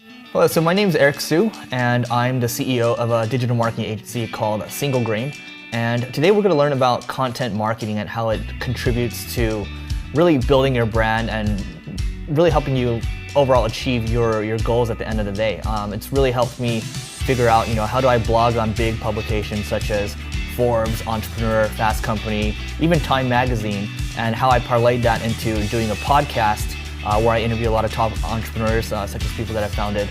Hello, so my name is Eric Su, and I'm the CEO of a digital marketing agency called Single Grain. And today we're going to learn about content marketing and how it contributes to really building your brand and really helping you overall achieve your goals at the end of the day. It's really helped me figure out, how do I blog on big publications such as Forbes, Entrepreneur, Fast Company, even Time Magazine, and how I parlayed that into doing a podcast where I interview a lot of top entrepreneurs, such as people that have founded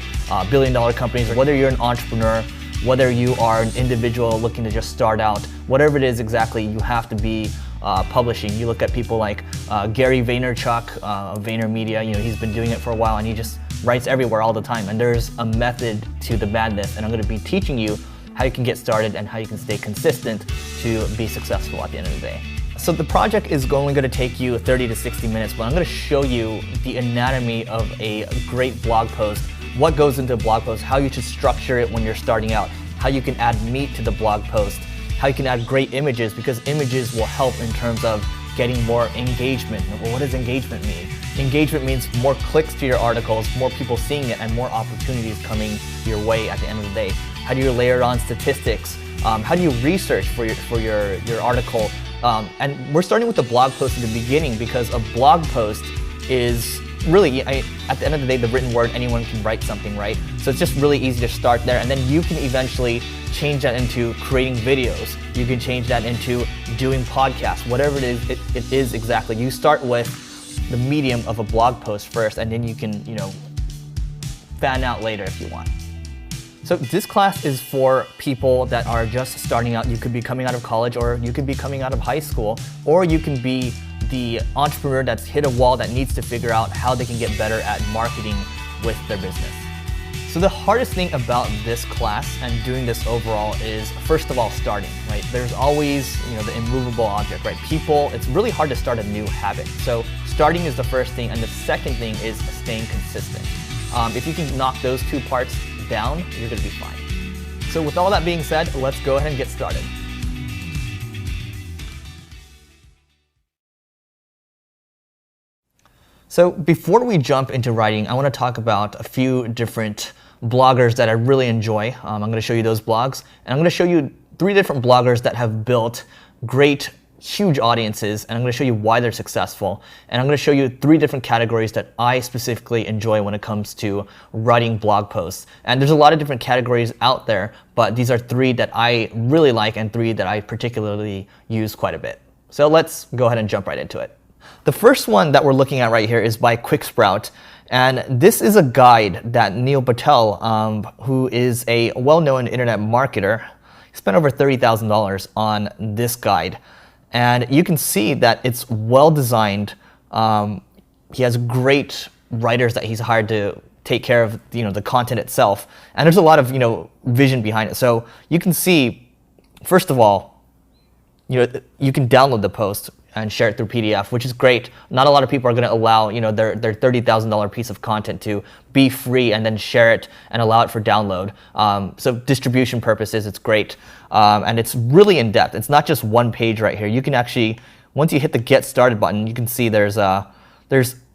billion-dollar companies. Whether you're an entrepreneur, whether you are an individual looking to just start out, whatever it is exactly, you have to be publishing. You look at people like Gary Vaynerchuk of VaynerMedia. He's been doing it for a while, and he just writes everywhere all the time. And there's a method to the madness, and I'm going to be teaching you how you can get started and how you can stay consistent to be successful at the end of the day. So the project is only going to take you 30 to 60 minutes, but I'm going to show you the anatomy of a great blog post, what goes into a blog post, how you should structure it when you're starting out, how you can add meat to the blog post, how you can add great images, because images will help in terms of getting more engagement. Well, what does engagement mean? Engagement means more clicks to your articles, more people seeing it, and more opportunities coming your way at the end of the day. How do you layer on statistics? How do you research for your article? And we're starting with the blog post at the beginning, because a blog post is really, at the end of the day, the written word, anyone can write something, right? So it's just really easy to start there, and then you can eventually change that into creating videos. You can change that into doing podcasts, whatever it is exactly. You start with the medium of a blog post first, and then you can, fan out later if you want. So this class is for people that are just starting out. You could be coming out of college, or you could be coming out of high school, or you can be the entrepreneur that's hit a wall that needs to figure out how they can get better at marketing with their business. So the hardest thing about this class and doing this overall is, first of all, starting, right? There's always, the immovable object, right? It's really hard to start a new habit. So starting is the first thing, and the second thing is staying consistent. If you can knock those two parts down, you're gonna be fine. So with all that being said, let's go ahead and get started. So before we jump into writing, I want to talk about a few different bloggers that I really enjoy. I'm going to show you those blogs, and I'm going to show you 3 different bloggers that have built great, huge audiences, and I'm going to show you why they're successful. And I'm going to show you 3 different categories that I specifically enjoy when it comes to writing blog posts. And there's a lot of different categories out there, but these are 3 that I really like and 3 that I particularly use quite a bit. So let's go ahead and jump right into it. The first one that we're looking at right here is by QuickSprout, and this is a guide that Neil Patel, who is a well-known internet marketer, spent over $30,000 on this guide. And you can see that it's well-designed. He has great writers that he's hired to take care of the content itself, and there's a lot of vision behind it. So you can see, first of all, you can download the post and share it through PDF, which is great. Not a lot of people are going to allow their $30,000 piece of content to be free and then share it and allow it for download. So distribution purposes, it's great, and it's really in depth. It's not just one page right here. You can actually, once you hit the Get Started button, you can see there's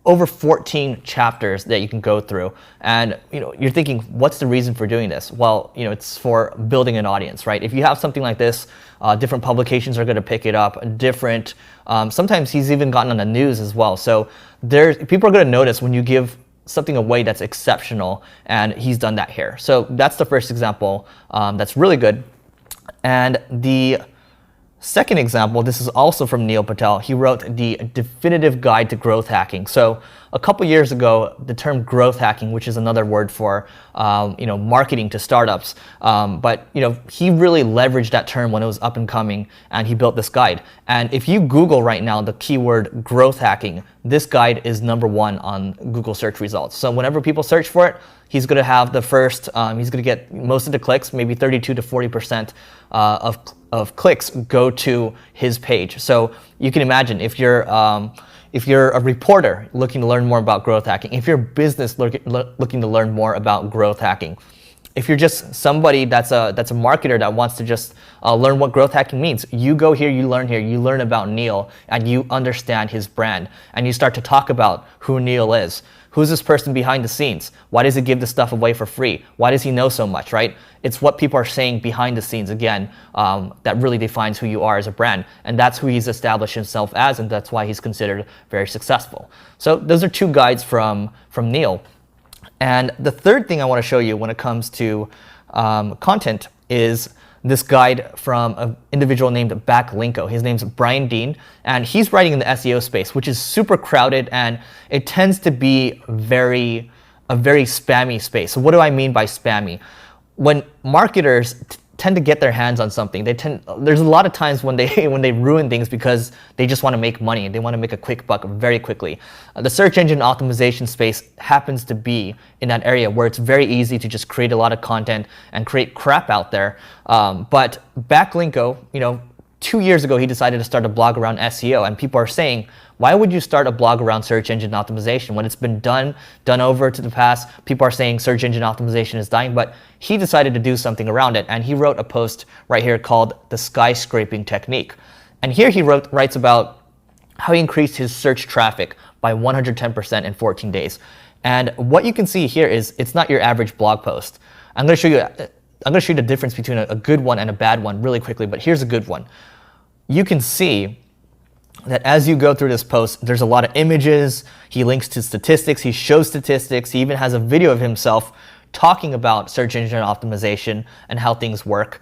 over 14 chapters that you can go through. And you're thinking, what's the reason for doing this? Well, it's for building an audience, right? If you have something like this, different publications are going to pick it up. Sometimes he's even gotten on the news as well. So people are going to notice when you give something away that's exceptional, and he's done that here. So that's the first example that's really good. And the second example, this is also from Neil Patel. He wrote the definitive guide to growth hacking. So a couple years ago, the term growth hacking, which is another word for marketing to startups, but he really leveraged that term when it was up and coming, and he built this guide. And if you Google right now the keyword growth hacking, this guide is #1 on Google search results. So whenever people search for it, he's going to have the first. He's going to get most of the clicks, maybe 32 to 40% of clicks go to his page. So you can imagine if you're a reporter looking to learn more about growth hacking, if you're a business looking to learn more about growth hacking, If you're just somebody that's a marketer that wants to just learn what growth hacking means, you go here, you learn about Neil, and you understand his brand, and you start to talk about who Neil is. Who's this person behind the scenes? Why does he give this stuff away for free? Why does he know so much, right? It's what people are saying behind the scenes, again, that really defines who you are as a brand. And that's who he's established himself as, and that's why he's considered very successful. So those are two guides from Neil. And the third thing I want to show you when it comes to content is this guide from an individual named Backlinko. His name's Brian Dean, and he's writing in the SEO space, which is super crowded, and it tends to be a very spammy space. So what do I mean by spammy? When marketers tend to get their hands on something, there's a lot of times when they ruin things because they just want to make money and they want to make a quick buck very quickly. The search engine optimization space happens to be in that area where it's very easy to just create a lot of content and create crap out there. But Backlinko, 2 years ago, he decided to start a blog around SEO, and people are saying, why would you start a blog around search engine optimization when it's been done over to the past? People are saying search engine optimization is dying, but he decided to do something around it, and he wrote a post right here called the skyscraping technique. And here he writes about how he increased his search traffic by 110% in 14 days. And what you can see here is it's not your average blog post. I'm going to show you the difference between a good one and a bad one really quickly, but here's a good one. You can see that as you go through this post, there's a lot of images. He links to statistics. He shows statistics. He even has a video of himself talking about search engine optimization and how things work.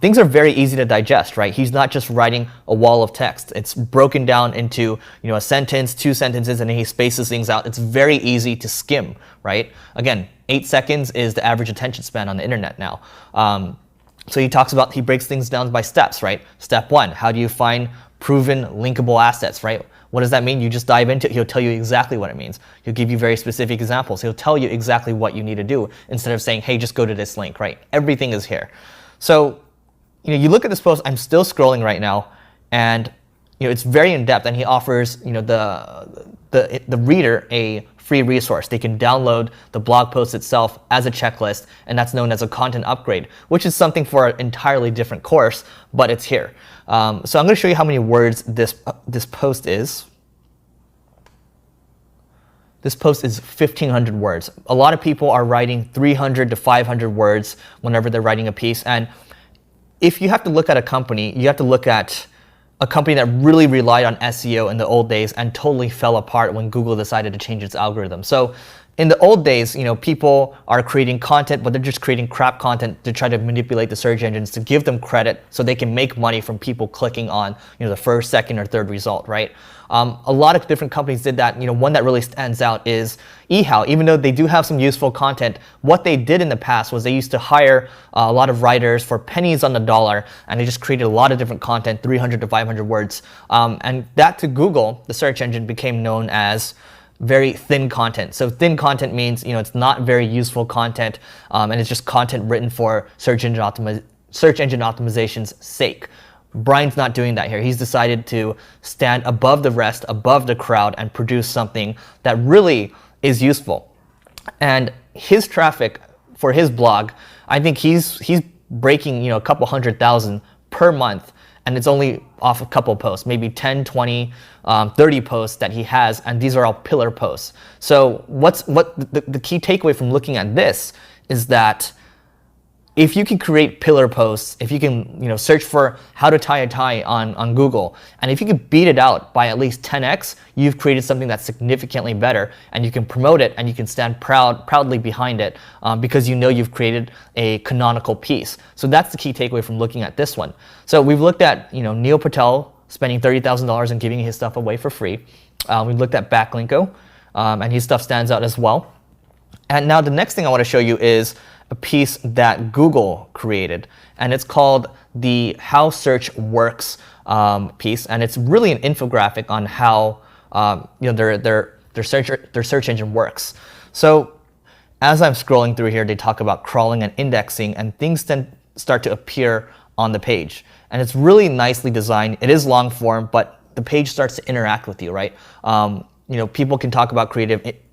Things are very easy to digest, right? He's not just writing a wall of text. It's broken down into a sentence, 2 sentences, and then he spaces things out. It's very easy to skim, right? Again, 8 seconds is the average attention span on the internet now. So he breaks things down by steps, right? Step 1, how do you find proven linkable assets, right? What does that mean? You just dive into it. He'll tell you exactly what it means. He'll give you very specific examples. He'll tell you exactly what you need to do instead of saying, hey, just go to this link, right? Everything is here. So, you look at this post, I'm still scrolling right now, and it's very in-depth, and he offers the reader a free resource. They can download the blog post itself as a checklist, and that's known as a content upgrade, which is something for an entirely different course, but it's here. So I'm going to show you how many words this post is. This post is 1,500 words. A lot of people are writing 300 to 500 words whenever they're writing a piece, and if you have to look at a company, you have to look at a company that really relied on SEO in the old days and totally fell apart when Google decided to change its algorithm. So in the old days, people are creating content, but they're just creating crap content to try to manipulate the search engines to give them credit so they can make money from people clicking on the first, second, or third result, right? A lot of different companies did that. One that really stands out is eHow. Even though they do have some useful content, what they did in the past was they used to hire a lot of writers for pennies on the dollar, and they just created a lot of different content, 300 to 500 words. And that to Google, the search engine, became known as very thin content. So thin content means it's not very useful content, and it's just content written for search engine optimization's sake. Brian's not doing that here. He's decided to stand above the rest, above the crowd, and produce something that really is useful. And his traffic for his blog, I think he's breaking a couple 100,000 per month, and it's only off a couple posts, maybe 10, 20, 30 posts that he has, and these are all pillar posts. So the key takeaway from looking at this is that if you can create pillar posts, if you can search for how to tie a tie on Google, and if you can beat it out by at least 10x, you've created something that's significantly better, and you can promote it and you can stand proudly behind it because you've created a canonical piece. So that's the key takeaway from looking at this one. So we've looked at Neil Patel spending $30,000 and giving his stuff away for free. We've looked at Backlinko, and his stuff stands out as well. And now the next thing I want to show you is a piece that Google created, and it's called the How Search Works piece, and it's really an infographic on how their search engine works. So as I'm scrolling through here, they talk about crawling and indexing, and things then start to appear on the page, and it's really nicely designed. It is long form, but the page starts to interact with you, right? People can talk about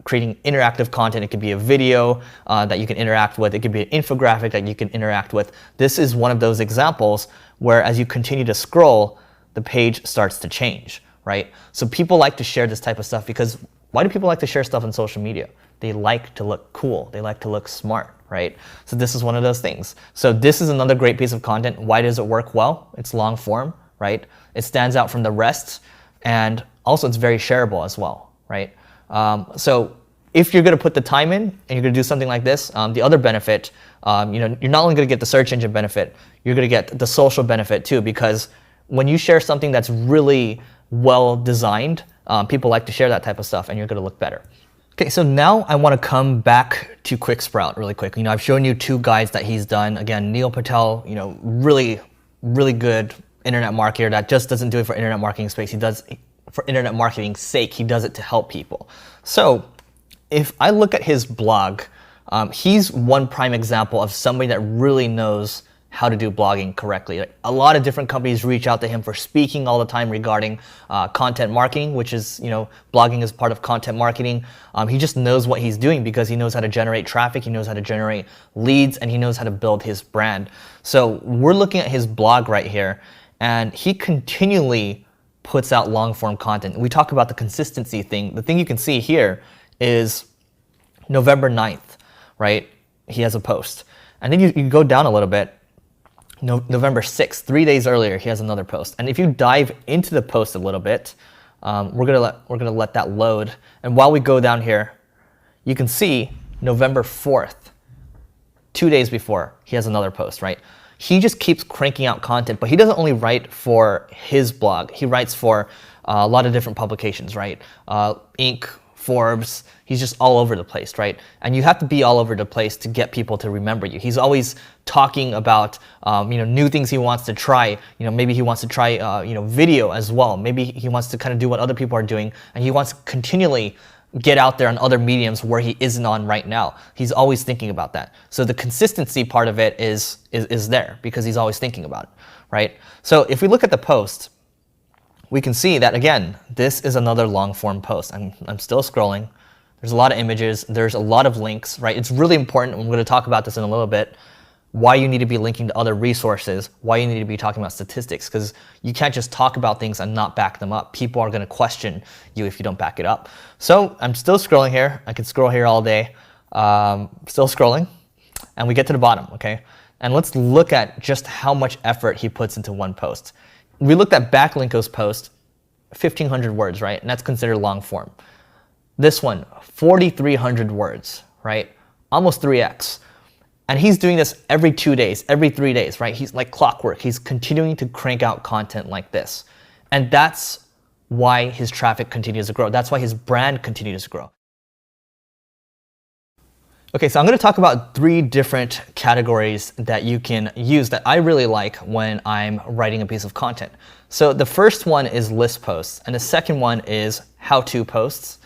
creating interactive content. It could be a video that you can interact with. It could be an infographic that you can interact with. This is one of those examples where as you continue to scroll, the page starts to change, right? So people like to share this type of stuff because why do people like to share stuff on social media? They like to look cool. They like to look smart, right? So this is one of those things. So this is another great piece of content. Why does it work well? It's long form, right? It stands out from the rest, and also it's very shareable as well, right? So if you're going to put the time in and you're going to do something like this, the other benefit, you're not only going to get the search engine benefit, you're going to get the social benefit too, because when you share something that's really well designed, people like to share that type of stuff, and you're going to look better. Okay, so now I want to come back to QuickSprout really quick. I've shown you 2 guides that he's done. Again, Neil Patel, really, really good internet marketer that just doesn't do it for internet marketing space. He does for internet marketing's sake. He does it to help people. So if I look at his blog, he's one prime example of somebody that really knows how to do blogging correctly. Like, a lot of different companies reach out to him for speaking all the time regarding content marketing, which is, blogging is part of content marketing. He just knows what he's doing because he knows how to generate traffic, he knows how to generate leads, and he knows how to build his brand. So we're looking at his blog right here, and he continually puts out long form content. We talk about the consistency thing. The thing you can see here is November 9th, right? He has a post. And then you go down a little bit, November 6th, 3 days earlier, he has another post. And if you dive into the post a little bit, we're gonna let that load. And while we go down here, you can see November 4th, 2 days before, he has another post, right? He just keeps cranking out content, but he doesn't only write for his blog. He writes for a lot of different publications, right? Inc., Forbes, he's just all over the place, right? And you have to be all over the place to get people to remember you. He's always talking about new things he wants to try. Maybe he wants to try video as well. Maybe he wants to kind of do what other people are doing, and he wants to continually get out there on other mediums where he isn't on right now. He's always thinking about that. So the consistency part of it is there because he's always thinking about it, right? So if we look at the post, we can see that, again, this is another long form post. I'm still scrolling. There's a lot of images. There's a lot of links, right? It's really important, and we're going to talk about this in a little bit, why you need to be linking to other resources, why you need to be talking about statistics, because you can't just talk about things and not back them up. People are going to question you if you don't back it up. So I'm still scrolling here. I could scroll here all day. Still scrolling. And we get to the bottom, okay? And let's look at just how much effort he puts into one post. We looked at Backlinko's post, 1,500 words, right? And that's considered long form. This one, 4,300 words, right? Almost 3x. And he's doing this every 2 days, every 3 days, right? He's like clockwork. He's continuing to crank out content like this. And that's why his traffic continues to grow. That's why his brand continues to grow. Okay, so I'm going to talk about 3 different categories that you can use that I really like when I'm writing a piece of content. So the first one is list posts, and the second one is how-to posts,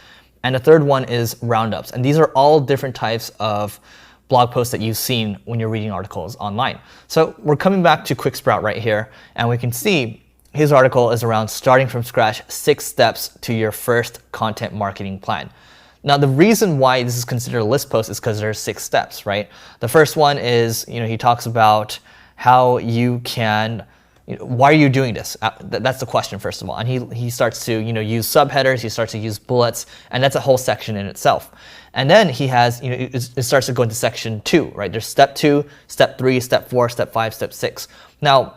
and the third one is roundups. And these are all different types of blog posts that you've seen when you're reading articles online. So we're coming back to QuickSprout right here, and we can see his article is around starting from scratch, 6 steps to your first content marketing plan. Now, the reason why this is considered a list post is because there's 6 steps, right? The first one is, he talks about how you can, why are you doing this? That's the question, first of all. And he starts to, use subheaders, he starts to use bullets, and that's a whole section in itself. And then he has, it starts to go into section 2, right? There's step 2, step 3, step 4, step 5, step 6. Now,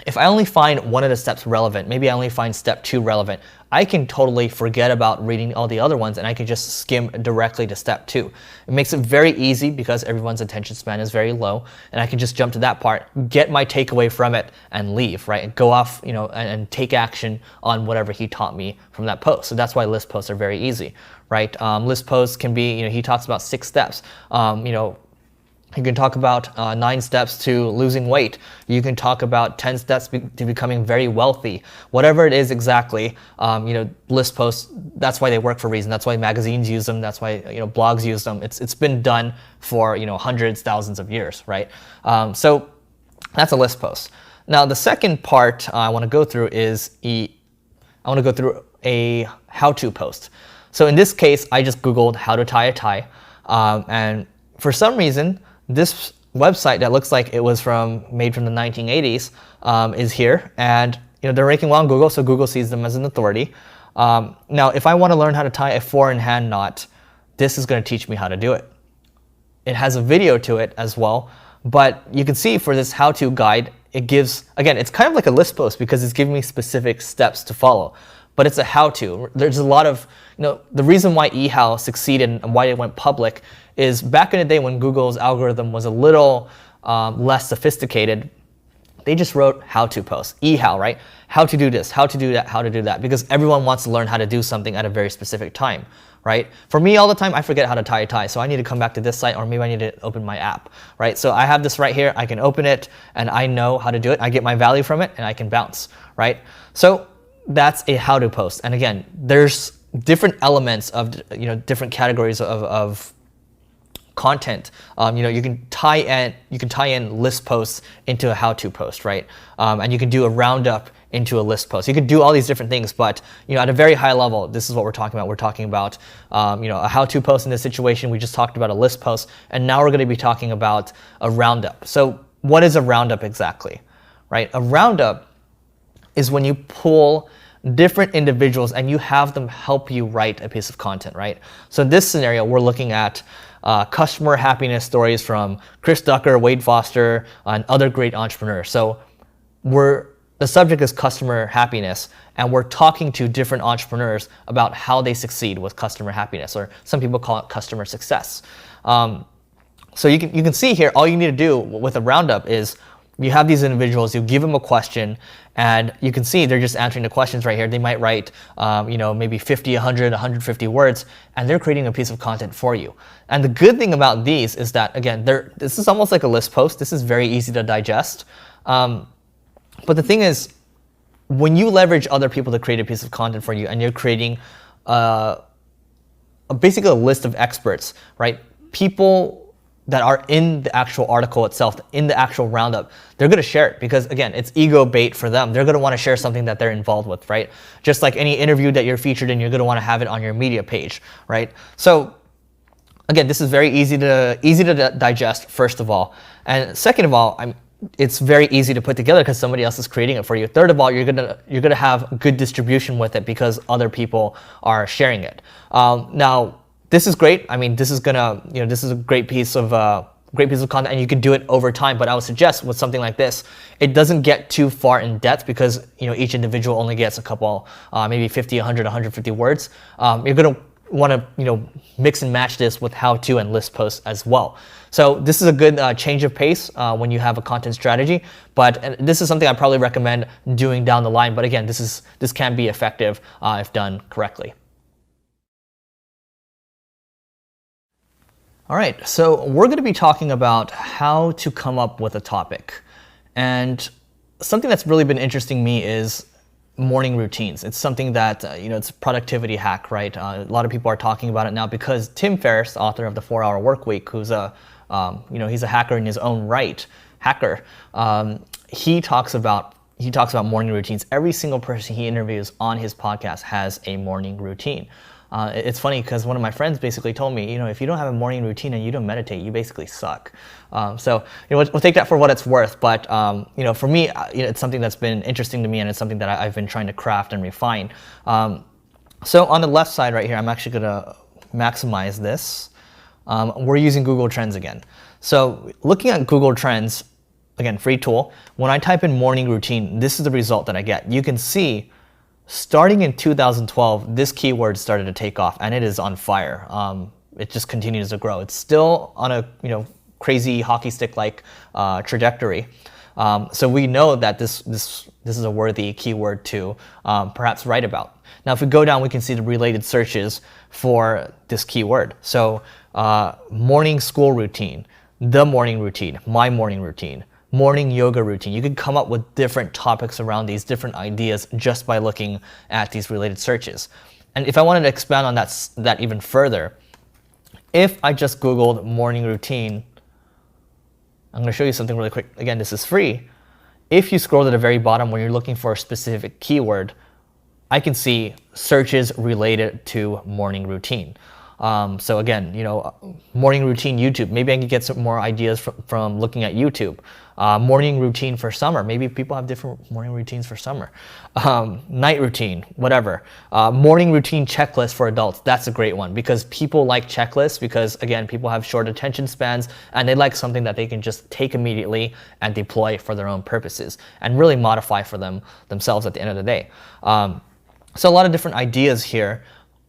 if I only find one of the steps relevant, maybe I only find step 2 relevant, I can totally forget about reading all the other ones, and I can just skim directly to step 2. It makes it very easy because everyone's attention span is very low, and I can just jump to that part, get my takeaway from it, and leave, right? And go off, and take action on whatever he taught me from that post. So that's why list posts are very easy, right? List posts can be, he talks about 6 steps. You can talk about 9 steps to losing weight. You can talk about 10 steps to becoming very wealthy. Whatever it is exactly, list posts, that's why they work for a reason. That's why magazines use them. That's why blogs use them. It's been done for hundreds, thousands of years, right? So that's a list post. Now the second part I want to go through is a how-to post. So in this case, I just Googled how to tie a tie. And for some reason, this website that looks like it was made from the 1980s is here. And they're ranking well on Google, so Google sees them as an authority. Now, if I want to learn how to tie a 4-in-hand knot, this is going to teach me how to do it. It has a video to it as well, but you can see for this how-to guide, it gives, again, it's kind of like a list post because it's giving me specific steps to follow, but it's a how-to. There's a lot of, the reason why eHow succeeded and why it went public is back in the day when Google's algorithm was a little less sophisticated, they just wrote how-to posts, eHow, right? How to do this, how to do that, how to do that, because everyone wants to learn how to do something at a very specific time, right? For me, all the time, I forget how to tie a tie, so I need to come back to this site, or maybe I need to open my app, right? So I have this right here, I can open it, and I know how to do it. I get my value from it, and I can bounce, right? So that's a how-to post. And again, there's different elements of, different categories of content. You can tie in list posts into a how-to post, right? And you can do a roundup into a list post. You can do all these different things, but at a very high level, this is what we're talking about. We're talking about a how-to post in this situation. We just talked about a list post, and now we're going to be talking about a roundup. So what is a roundup exactly, right? A roundup is when you pull different individuals and you have them help you write a piece of content, right? So in this scenario, we're looking at customer happiness stories from Chris Ducker, Wade Foster, and other great entrepreneurs. So the subject is customer happiness, and we're talking to different entrepreneurs about how they succeed with customer happiness, or some people call it customer success. So you can see here, all you need to do with a roundup is you have these individuals, you give them a question, and you can see they're just answering the questions right here. They might write, maybe 50, 100, 150 words, and they're creating a piece of content for you. And the good thing about these is that, again, this is almost like a list post. This is very easy to digest. But the thing is, when you leverage other people to create a piece of content for you, and you're creating basically a list of experts, right? People that are in the actual article itself, in the actual roundup, they're going to share it because, again, it's ego bait for them. They're going to want to share something that they're involved with, right? Just like any interview that you're featured in, you're going to want to have it on your media page, right? So again, this is very easy to digest, first of all. And second of all, it's very easy to put together because somebody else is creating it for you. Third of all, you're gonna have good distribution with it because other people are sharing it. Now, this is great. This is this is a great piece of content, and you can do it over time. But I would suggest with something like this, it doesn't get too far in depth because each individual only gets a couple, maybe 50, 100, 150 words. You're gonna want to mix and match this with how-to and list posts as well. So this is a good change of pace when you have a content strategy, but this is something I probably recommend doing down the line. But again, this can be effective if done correctly. All right, so we're going to be talking about how to come up with a topic. And something that's really been interesting me is morning routines. It's something that, it's a productivity hack, right? A lot of people are talking about it now because Tim Ferriss, author of the 4-Hour Workweek, who's he's a hacker in his own right, he talks about morning routines. Every single person he interviews on his podcast has a morning routine. It's funny because one of my friends basically told me, if you don't have a morning routine and you don't meditate, you basically suck. So we'll take that for what it's worth. But for me, it's something that's been interesting to me, and it's something that I've been trying to craft and refine. So on the left side right here, I'm actually going to maximize this. We're using Google Trends again. So looking at Google Trends, again, free tool. When I type in morning routine, this is the result that I get. You can see, starting in 2012, this keyword started to take off, and it is on fire. It just continues to grow. It's still on a crazy hockey stick-like trajectory. So we know that this is a worthy keyword to perhaps write about. Now, if we go down, we can see the related searches for this keyword. So morning school routine, the morning routine, my morning routine, morning yoga routine. You can come up with different topics around these different ideas just by looking at these related searches. And if I wanted to expand on that even further, if I just Googled morning routine, I'm going to show you something really quick. Again, this is free. If you scroll to the very bottom when you're looking for a specific keyword, I can see searches related to morning routine. So again, morning routine YouTube. Maybe I can get some more ideas from looking at YouTube. Morning routine for summer. Maybe people have different morning routines for summer. Night routine, whatever. Morning routine checklist for adults. That's a great one because people like checklists because, again, people have short attention spans and they like something that they can just take immediately and deploy for their own purposes and really modify for themselves at the end of the day. So a lot of different ideas here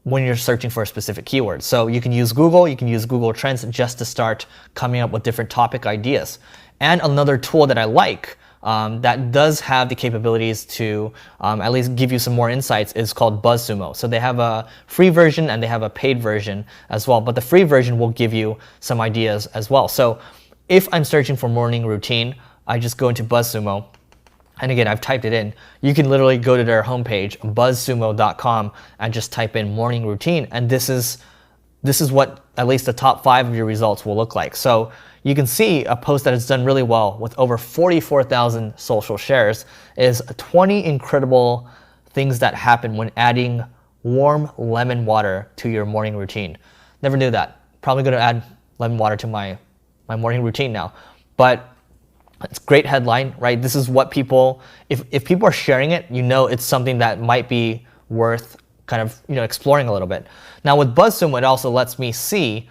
when you're searching for a specific keyword. So you can use Google, you can use Google Trends just to start coming up with different topic ideas. And another tool that I like that does have the capabilities to at least give you some more insights is called BuzzSumo. So they have a free version and they have a paid version as well, but the free version will give you some ideas as well. So if I'm searching for morning routine, I just go into BuzzSumo. And again, I've typed it in. You can literally go to their homepage, buzzsumo.com, and just type in morning routine. And this is what at least the top 5 of your results will look like. So you can see a post that has done really well with over 44,000 social shares is 20 incredible things that happen when adding warm lemon water to your morning routine. Never knew that. Probably going to add lemon water to my morning routine now. But it's a great headline, right? This is what people, if people are sharing it, it's something that might be worth kind of exploring a little bit. Now with BuzzSumo, it also lets me see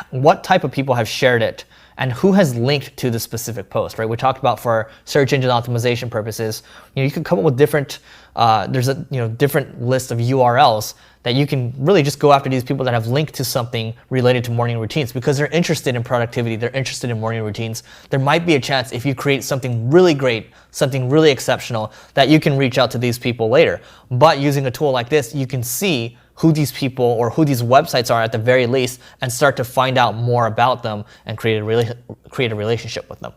what type of people have shared it and who has linked to the specific post, right? We talked about for search engine optimization purposes, you can come up with different, there's a different list of URLs that you can really just go after these people that have linked to something related to morning routines because they're interested in productivity, they're interested in morning routines. There might be a chance if you create something really great, something really exceptional, that you can reach out to these people later. But using a tool like this, you can see who these people or who these websites are at the very least and start to find out more about them and create a relationship with them.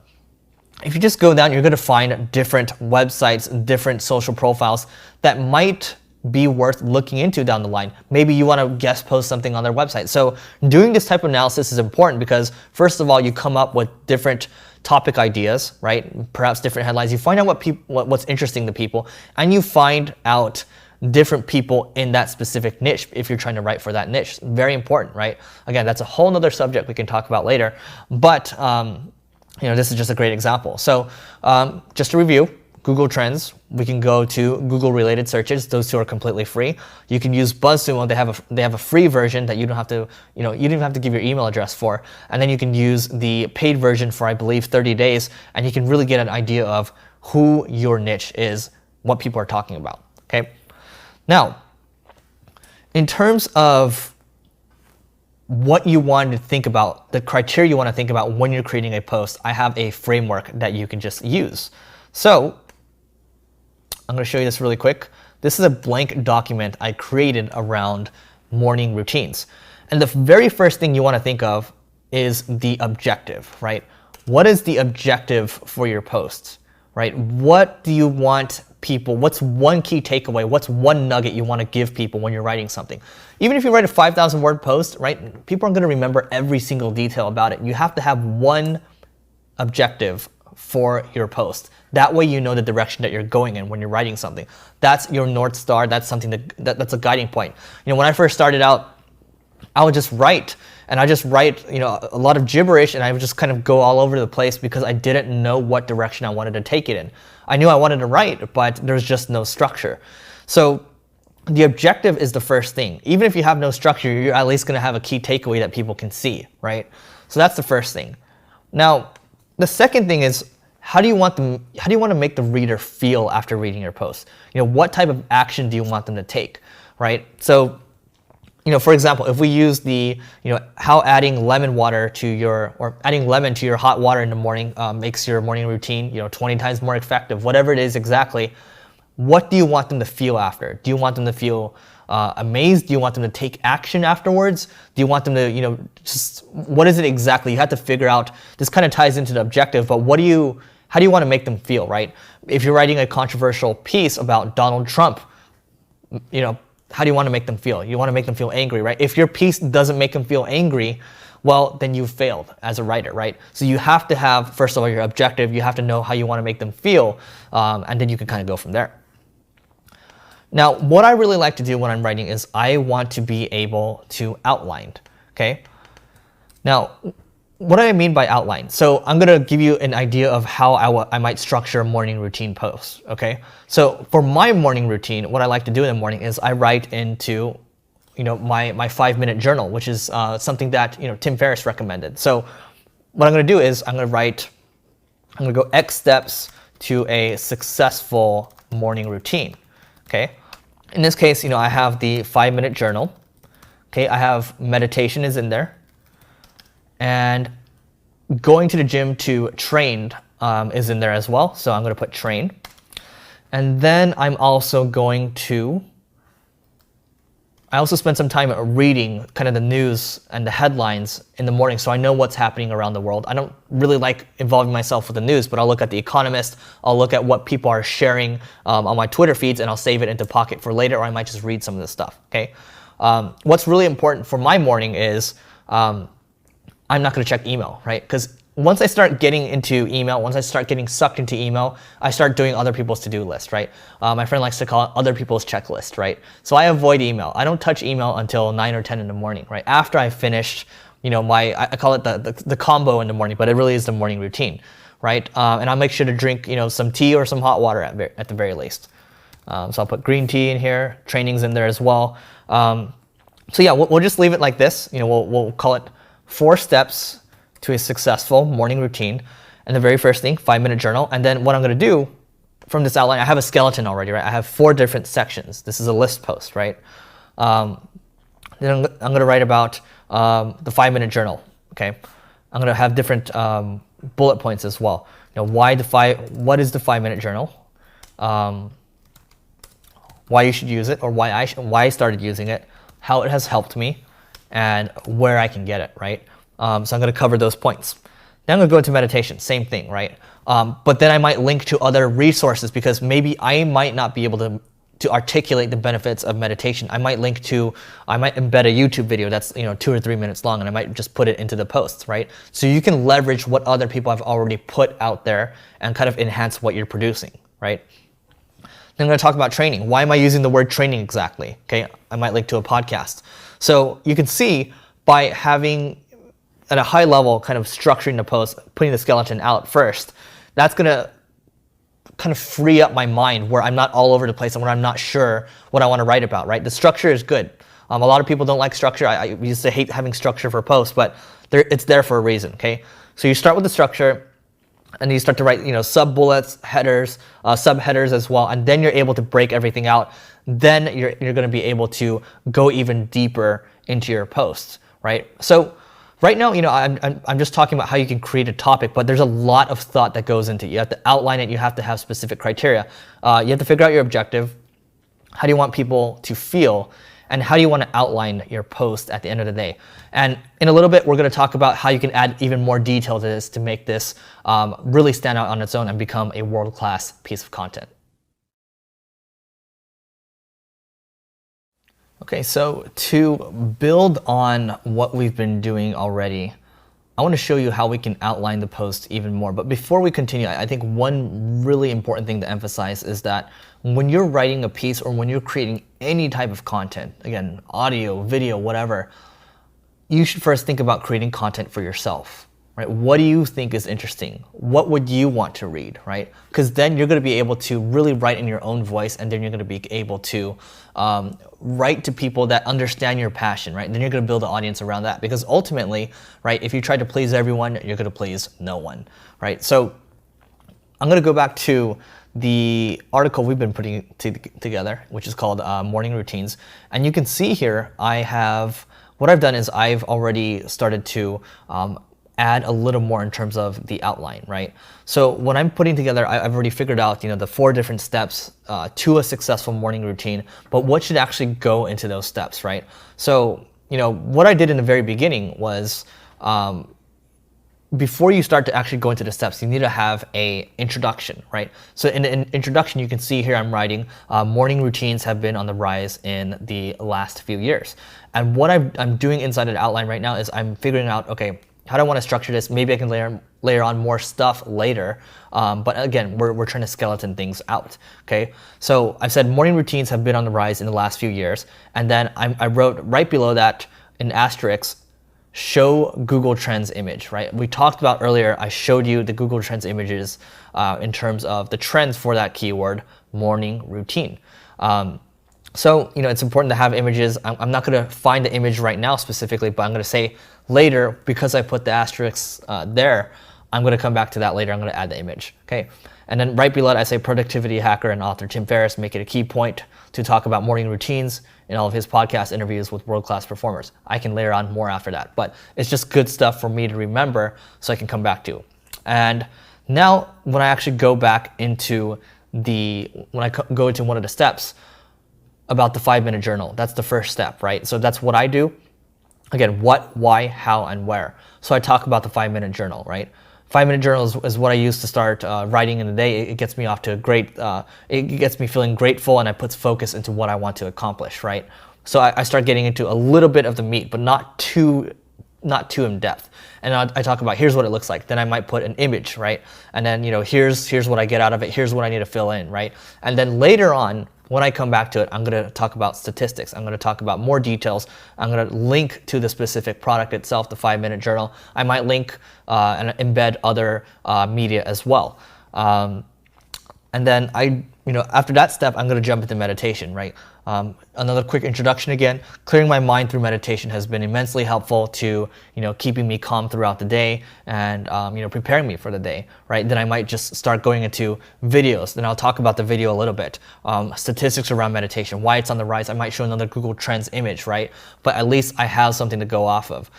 If you just go down, you're going to find different websites, different social profiles that might be worth looking into down the line. Maybe you want to guest post something on their website. So doing this type of analysis is important because first of all, you come up with different topic ideas, right? Perhaps different headlines. You find out what's interesting to people, and you find out different people in that specific niche if you're trying to write for that niche. Very important, right? Again, that's a whole nother subject we can talk about later, but this is just a great example. So just to review, Google Trends, we can go to Google related searches. Those two are completely free. You can use BuzzSumo. They have a free version that you don't have to, you don't even have to give your email address for. And then you can use the paid version for, I believe, 30 days, and you can really get an idea of who your niche is, what people are talking about, okay? Now, in terms of what you want to think about, the criteria you want to think about when you're creating a post, I have a framework that you can just use. So I'm going to show you this really quick. This is a blank document I created around morning routines. And the very first thing you want to think of is the objective, right? What is the objective for your posts, right? What do you want people, what's one key takeaway, what's one nugget you want to give people when you're writing something? Even if you write a 5,000 word post, right, people aren't going to remember every single detail about it. You have to have one objective for your post. That way you know the direction that you're going in when you're writing something. That's your North Star. That's something that's a guiding point. When I first started out, I would just write, and I just write a lot of gibberish, and I would just kind of go all over the place because I didn't know what direction I wanted to take it in. I knew I wanted to write, but there's just no structure. So the objective is the first thing. Even if you have no structure, you're at least going to have a key takeaway that people can see, right? So that's the first thing. Now, the second thing is, how do you want to make the reader feel after reading your post? What type of action do you want them to take, right? So, for example, if we use the, how adding lemon water to or adding lemon to your hot water in the morning makes your morning routine, 20 times more effective, whatever it is exactly, what do you want them to feel after? Do you want them to feel amazed? Do you want them to take action afterwards? Do you want them to, just, what is it exactly? You have to figure out, this kind of ties into the objective, but how do you want to make them feel, right? If you're writing a controversial piece about Donald Trump, how do you want to make them feel? You want to make them feel angry, right? If your piece doesn't make them feel angry, well, then you've failed as a writer, right? So you have to have, first of all, your objective. You have to know how you want to make them feel, and then you can kind of go from there. Now, what I really like to do when I'm writing is I want to be able to outline, okay? Now, what do I mean by outline? So I'm gonna give you an idea of how I might structure a morning routine post, okay? So for my morning routine, what I like to do in the morning is I write into my 5-minute journal, which is something that Tim Ferriss recommended. So what I'm gonna do is I'm gonna go X steps to a successful morning routine, okay? In this case, I have the 5-minute journal, okay? I have meditation is in there, and going to the gym to train is in there as well. So I'm gonna put train. And then I'm also going to, I also spend some time reading kind of the news and the headlines in the morning so I know what's happening around the world. I don't really like involving myself with the news, but I'll look at The Economist, I'll look at what people are sharing on my Twitter feeds, and I'll save it into Pocket for later, or I might just read some of this stuff, okay? What's really important for my morning is I'm not gonna check email, right? Because once I start getting into email, once I start getting sucked into email, I start doing other people's to-do list, right? My friend likes to call it other people's checklist, right? So I avoid email. I don't touch email until 9 or 10 in the morning, right? After I finished, I call it the combo in the morning, but it really is the morning routine, right? And I'll make sure to drink, some tea or some hot water at the very least. So I'll put green tea in here, training's in there as well. So yeah, we'll just leave it like this. We'll call it 4 steps to a successful morning routine. And the very first thing, 5-minute journal. And then what I'm gonna do from this outline, I have a skeleton already, right? I have 4 different sections. This is a list post, right? Then I'm gonna write about the 5-minute journal, okay? I'm gonna have different bullet points as well. What is the 5-minute journal? Why you should use it, or why I started using it, how it has helped me, and where I can get it, right? So I'm going to cover those points. Then I'm going to go into meditation, same thing, right? But then I might link to other resources because maybe I might not be able to articulate the benefits of meditation. I might embed a YouTube video that's 2 or 3 minutes long, and I might just put it into the posts, right? So you can leverage what other people have already put out there and kind of enhance what you're producing, right? Then I'm going to talk about training. Why am I using the word training exactly? Okay, I might link to a podcast. So you can see by having at a high level kind of structuring the post, putting the skeleton out first, that's going to kind of free up my mind where I'm not all over the place and where I'm not sure what I want to write about, right? The structure is good. A lot of people don't like structure. I used to hate having structure for posts, but it's there for a reason, okay? So you start with the structure, and you start to write, sub-bullets, headers, sub-headers as well, and then you're able to break everything out. Then you're going to be able to go even deeper into your posts, right? So right now, I'm just talking about how you can create a topic, but there's a lot of thought that goes into it. You have to outline it. You have to have specific criteria. You have to figure out your objective. How do you want people to feel? And how do you want to outline your post at the end of the day? And in a little bit, we're going to talk about how you can add even more detail to this to make this really stand out on its own and become a world-class piece of content. Okay, so to build on what we've been doing already, I want to show you how we can outline the post even more. But before we continue, I think one really important thing to emphasize is that when you're writing a piece or when you're creating any type of content, again, audio, video, whatever, you should first think about creating content for yourself, right? What do you think is interesting? What would you want to read, right? Because then you're going to be able to really write in your own voice, and then you're going to be able to write to people that understand your passion, right? And then you're going to build an audience around that, because ultimately, right, if you try to please everyone, you're going to please no one, right? So I'm going to go back to the article we've been putting together, which is called Morning Routines. And you can see here, what I've done is I've already started to add a little more in terms of the outline, right? So when I'm putting together, I've already figured out, the 4 different steps to a successful morning routine, but what should actually go into those steps, right? So, what I did in the very beginning was, before you start to actually go into the steps, you need to have a introduction, right? So in the introduction, you can see here I'm writing, morning routines have been on the rise in the last few years. And what I'm doing inside of the outline right now is I'm figuring out, okay, how do I want to structure this? Maybe I can layer on more stuff later. But again, we're trying to skeleton things out, okay? So I've said morning routines have been on the rise in the last few years. And then I wrote right below that in asterisk, show Google Trends image, right? We talked about earlier, I showed you the Google Trends images in terms of the trends for that keyword, morning routine. So, it's important to have images. I'm not going to find the image right now specifically, but I'm going to say later, because I put the asterisks there, I'm going to come back to that later. I'm going to add the image, okay? And then right below it, I say productivity hacker and author Tim Ferriss make it a key point to talk about morning routines in all of his podcast interviews with world-class performers. I can layer on more after that, but it's just good stuff for me to remember so I can come back to. And now when I actually go back into when I go into one of the steps about the 5-minute journal, that's the first step, right? So that's what I do. Again, what, why, how, and where. So I talk about the 5-minute journal, right? 5-minute journal is what I use to start writing in the day. It gets me off to a great, it gets me feeling grateful, and I put focus into what I want to accomplish, right? So I start getting into a little bit of the meat, but not too in depth. And I talk about, here's what it looks like. Then I might put an image, right? And then, here's what I get out of it. Here's what I need to fill in, right? And then later on, when I come back to it, I'm going to talk about statistics. I'm going to talk about more details. I'm going to link to the specific product itself, the 5-minute journal. I might link and embed other media as well. And then after that step, I'm going to jump into meditation, right? Another quick introduction again, clearing my mind through meditation has been immensely helpful to, keeping me calm throughout the day and, preparing me for the day, right? Then I might just start going into videos. Then I'll talk about the video a little bit. Statistics around meditation, why it's on the rise. I might show another Google Trends image, right? But at least I have something to go off of.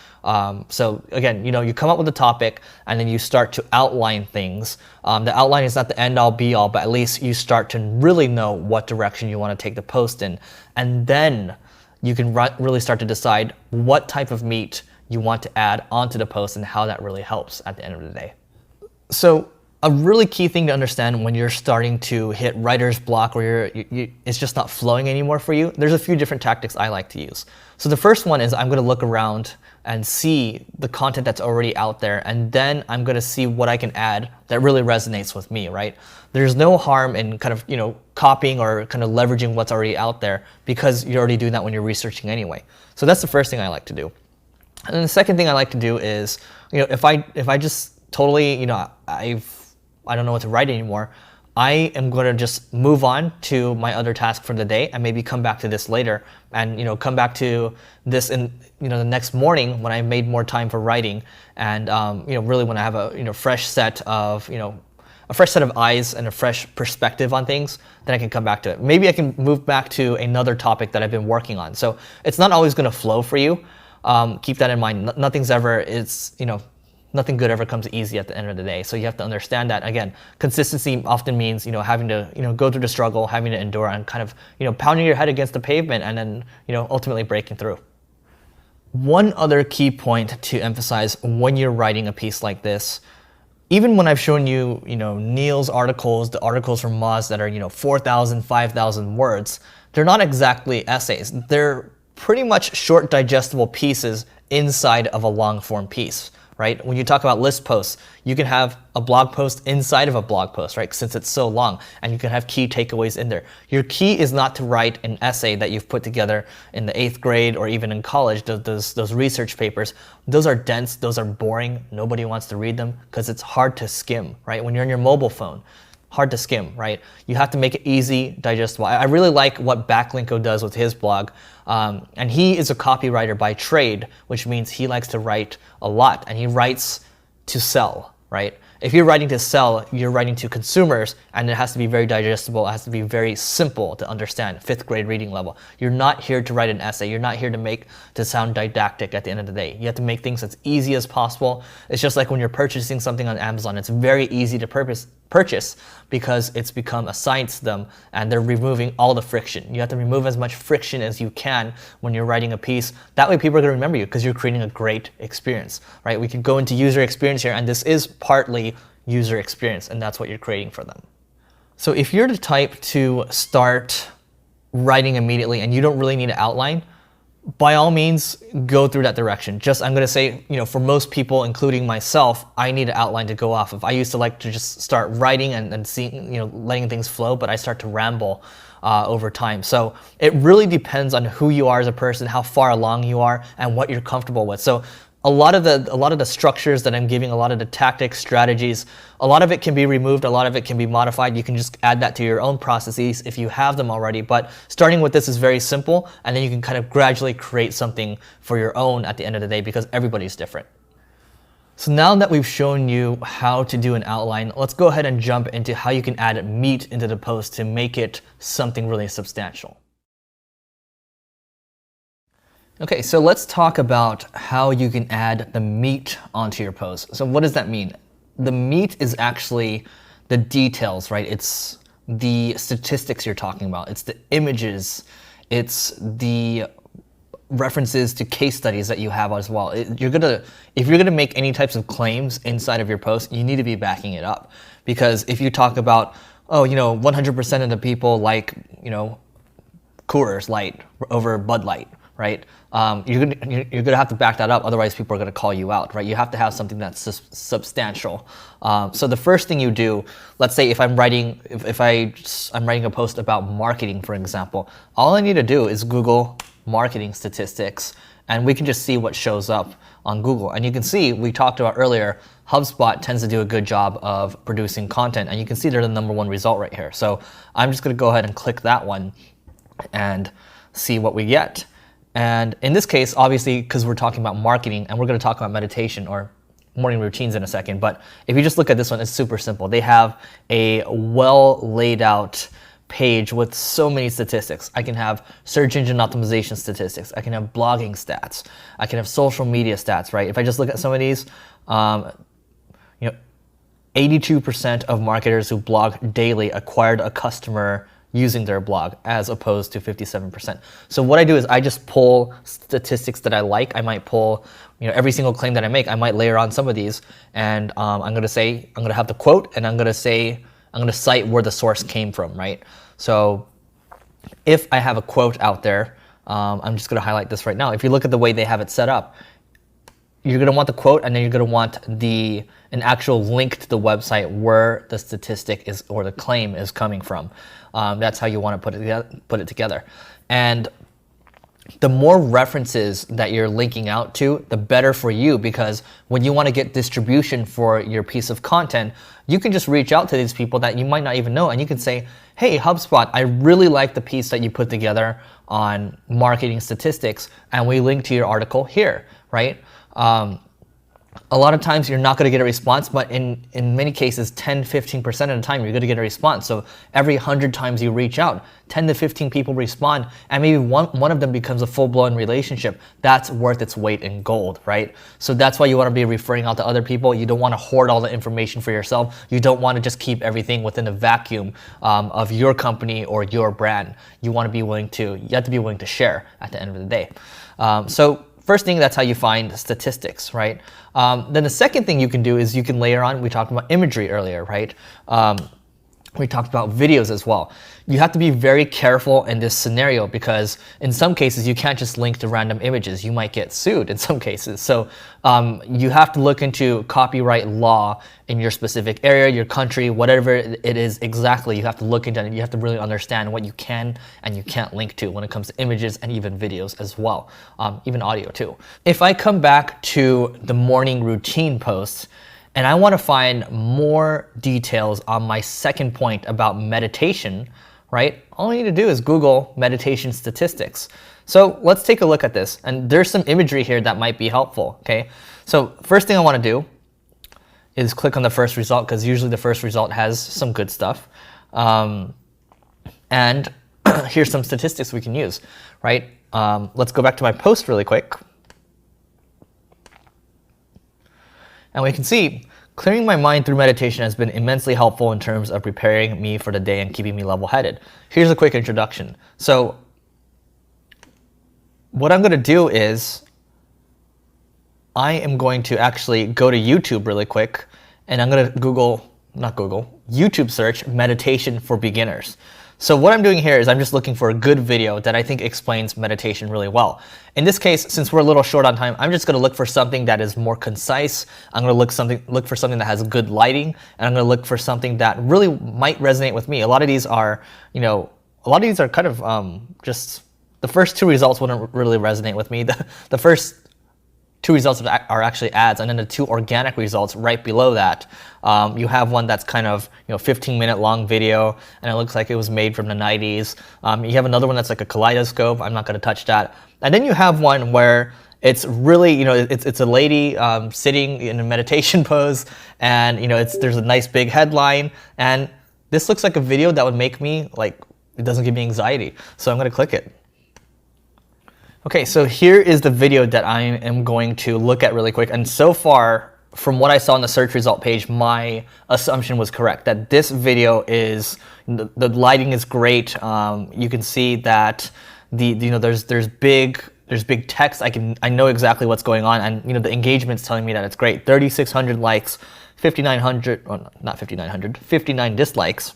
So again, you come up with a topic and then you start to outline things. The outline is not the end all be all, but at least you start to really know what direction you want to take the post in. And then you can really start to decide what type of meat you want to add onto the post and how that really helps at the end of the day. So a really key thing to understand when you're starting to hit writer's block or it's just not flowing anymore for you, there's a few different tactics I like to use. So the first one is I'm going to look around and see the content that's already out there, and then I'm going to see what I can add that really resonates with me, right? There's no harm in kind of, copying or kind of leveraging what's already out there because you're already doing that when you're researching anyway. So that's the first thing I like to do. And then the second thing I like to do is, if I just totally, I don't know what to write anymore, I am going to just move on to my other task for the day and maybe come back to this later and, come back to this in, the next morning when I made more time for writing and, really when I have a, fresh set of, a fresh set of eyes and a fresh perspective on things, then I can come back to it. Maybe I can move back to another topic that I've been working on. So it's not always going to flow for you. Keep that in mind. Nothing good ever comes easy at the end of the day. So you have to understand that. Again, consistency often means, having to, go through the struggle, having to endure and kind of, pounding your head against the pavement and then, ultimately breaking through. One other key point to emphasize when you're writing a piece like this, even when I've shown you, Neil's articles, the articles from Moz that are, 4,000, 5,000 words, they're not exactly essays. They're pretty much short digestible pieces inside of a long form piece. Right? When you talk about list posts, you can have a blog post inside of a blog post, right? Since it's so long, and you can have key takeaways in there. Your key is not to write an essay that you've put together in the 8th grade or even in college, those research papers. Those are dense, those are boring. Nobody wants to read them because it's hard to skim, right? When you're on your mobile phone, hard to skim, right? You have to make it easy, digestible. I really like what Backlinko does with his blog. And he is a copywriter by trade, which means he likes to write a lot and he writes to sell, right? If you're writing to sell, you're writing to consumers and it has to be very digestible. It has to be very simple to understand, 5th grade reading level. You're not here to write an essay. You're not here to sound didactic at the end of the day. You have to make things as easy as possible. It's just like when you're purchasing something on Amazon, it's very easy to purchase because it's become a science to them and they're removing all the friction. You have to remove as much friction as you can when you're writing a piece. That way people are going to remember you because you're creating a great experience, right? We can go into user experience here and this is partly user experience and that's what you're creating for them. So if you're the type to start writing immediately and you don't really need an outline, by all means, go through that direction. Just, I'm gonna say, for most people, including myself, I need an outline to go off of. I used to like to just start writing and seeing, letting things flow, but I start to ramble over time. So it really depends on who you are as a person, how far along you are, and what you're comfortable with. So a lot of the structures that I'm giving, a lot of the tactics, strategies, a lot of it can be removed, a lot of it can be modified. You can just add that to your own processes if you have them already. But starting with this is very simple, and then you can kind of gradually create something for your own at the end of the day, because everybody's different. So now that we've shown you how to do an outline, let's go ahead and jump into how you can add meat into the post to make it something really substantial. Okay, so let's talk about how you can add the meat onto your post. So what does that mean? The meat is actually the details, right? It's the statistics you're talking about. It's the images. It's the references to case studies that you have as well. If you're gonna make any types of claims inside of your post, you need to be backing it up. Because if you talk about, 100% of the people like, Coors Light over Bud Light, right? You're gonna have to back that up, otherwise people are gonna call you out, right? You have to have something that's substantial. So the first thing you do, let's say if I'm writing a post about marketing, for example, all I need to do is Google marketing statistics, and we can just see what shows up on Google. And you can see, we talked about earlier, HubSpot tends to do a good job of producing content, and you can see they're the #1 result right here. So I'm just gonna go ahead and click that one and see what we get. And in this case, obviously, because we're talking about marketing and we're going to talk about meditation or morning routines in a second, but if you just look at this one, it's super simple. They have a well laid out page with so many statistics. I can have search engine optimization statistics. I can have blogging stats. I can have social media stats, right? If I just look at some of these, 82% of marketers who blog daily acquired a customer using their blog, as opposed to 57%. So what I do is I just pull statistics that I like. I might pull, every single claim that I make, I might layer on some of these, and I'm gonna have the quote, and I'm gonna cite where the source came from, right? So if I have a quote out there, I'm just gonna highlight this right now. If you look at the way they have it set up, you're gonna want the quote, and then you're gonna want an actual link to the website where the statistic is or the claim is coming from. That's how you want to put it together. And the more references that you're linking out to, the better for you, because when you want to get distribution for your piece of content, you can just reach out to these people that you might not even know, and you can say, hey, HubSpot, I really like the piece that you put together on marketing statistics, and we link to your article here, right? A lot of times you're not going to get a response, but in many cases, 10-15% of the time, you're going to get a response. So every 100 times you reach out, 10 to 15 people respond, and maybe one of them becomes a full-blown relationship. That's worth its weight in gold, right? So that's why you want to be referring out to other people. You don't want to hoard all the information for yourself. You don't want to just keep everything within a vacuum of your company or your brand. You have to be willing to share at the end of the day. So first thing, that's how you find statistics, right? Then the second thing you can do is you can layer on, we talked about imagery earlier, right? We talked about videos as well. You have to be very careful in this scenario, because in some cases you can't just link to random images. You might get sued in some cases. So you have to look into copyright law in your specific area, your country, whatever it is exactly. You have to look into it, and you have to really understand what you can and you can't link to when it comes to images and even videos as well, even audio too. If I come back to the morning routine post, and I want to find more details on my second point about meditation, right? All I need to do is Google meditation statistics. So let's take a look at this. And there's some imagery here that might be helpful, okay? So first thing I want to do is click on the first result, because usually the first result has some good stuff. And here's some statistics we can use, right? Let's go back to my post really quick. And we can see, clearing my mind through meditation has been immensely helpful in terms of preparing me for the day and keeping me level-headed. Here's a quick introduction. So what I'm going to do is I am going to actually go to YouTube really quick, and I'm going to YouTube search meditation for beginners. So what I'm doing here is I'm just looking for a good video that I think explains meditation really well. In this case, since we're a little short on time, I'm just going to look for something that is more concise. I'm going to look for something that has good lighting, and I'm going to look for something that really might resonate with me. A lot of these are, kind of just the first two results wouldn't really resonate with me. The first two results are actually ads, and then the two organic results right below that, you have one that's kind of 15-minute long video, and it looks like it was made from the 90s. You have another one that's like a kaleidoscope. I'm not going to touch that. And then you have one where it's really, it's a lady sitting in a meditation pose, and there's a nice big headline, and this looks like a video that would make me it doesn't give me anxiety. So I'm going to click it. Okay, so here is the video that I am going to look at really quick. And so far, from what I saw on the search result page, my assumption was correct, that this video is, the lighting is great. You can see that there's big text. I know exactly what's going on, and the engagement's telling me that it's great. 3,600 likes, 5,900, well, not 5,900, 59 dislikes.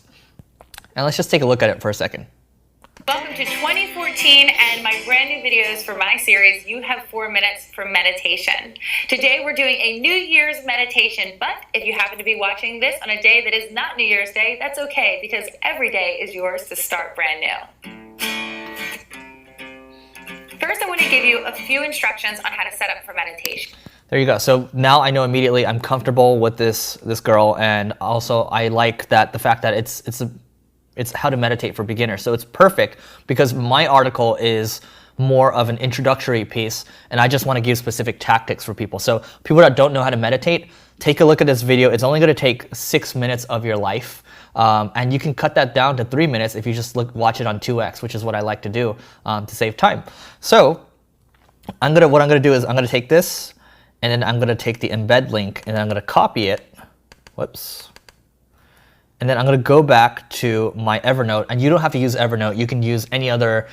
And let's just take a look at it for a second. Welcome to 2014 and my brand new videos for my series, You Have 4 Minutes for Meditation. Today we're doing a New Year's meditation, but if you happen to be watching this on a day that is not New Year's Day, that's okay, because every day is yours to start brand new. First, I want to give you a few instructions on how to set up for meditation. There you go. So now I know immediately I'm comfortable with this girl, and also I like that the fact that it's how to meditate for beginners. So it's perfect because my article is more of an introductory piece, and I just want to give specific tactics for people. So people that don't know how to meditate, take a look at this video. It's only going to take 6 minutes of your life, and you can cut that down to 3 minutes if you just watch it on 2x, which is what I like to do to save time. So what I'm going to do is I'm going to take this, and then I'm going to take the embed link, and I'm going to copy it. Whoops. And then I'm going to go back to my Evernote, and you don't have to use Evernote. You can use any other,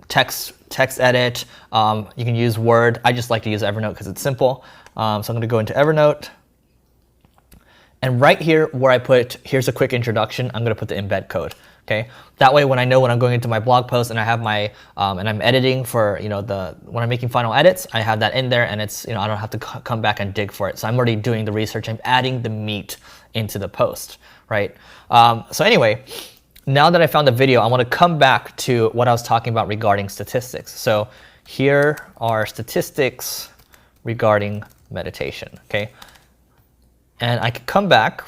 text edit. You can use Word. I just like to use Evernote because it's simple. So I'm going to go into Evernote, and right here where I put, here's a quick introduction, I'm going to put the embed code. Okay. That way, when I know when I'm going into my blog post and I have my and I'm editing for when I'm making final edits, I have that in there, and it's I don't have to come back and dig for it. So I'm already doing the research. I'm adding the meat into the post, right? So anyway, now that I found the video, I want to come back to what I was talking about regarding statistics. So here are statistics regarding meditation. Okay, and I can come back.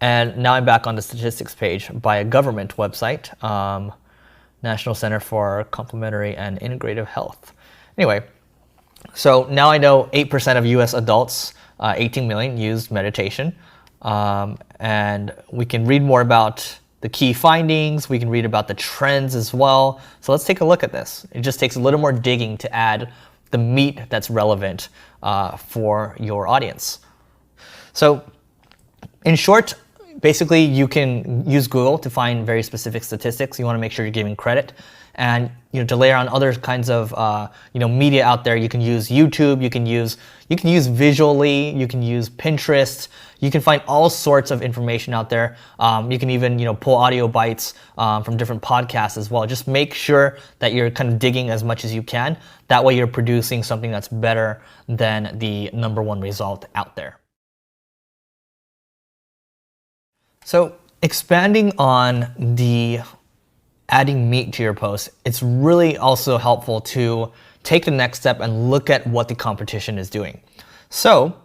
And now I'm back on the statistics page by a government website, National Center for Complementary and Integrative Health. Anyway, so now I know 8% of US adults, 18 million, used meditation. And we can read more about the key findings. We can read about the trends as well. So let's take a look at this. It just takes a little more digging to add the meat that's relevant for your audience. So in short, basically, you can use Google to find very specific statistics. You want to make sure you're giving credit, and to layer on other kinds of media out there. You can use YouTube. You can use Visually. You can use Pinterest. You can find all sorts of information out there. You can even pull audio bites from different podcasts as well. Just make sure that you're kind of digging as much as you can. That way, you're producing something that's better than the #1 result out there. So expanding on the adding meat to your post, it's really also helpful to take the next step and look at what the competition is doing. So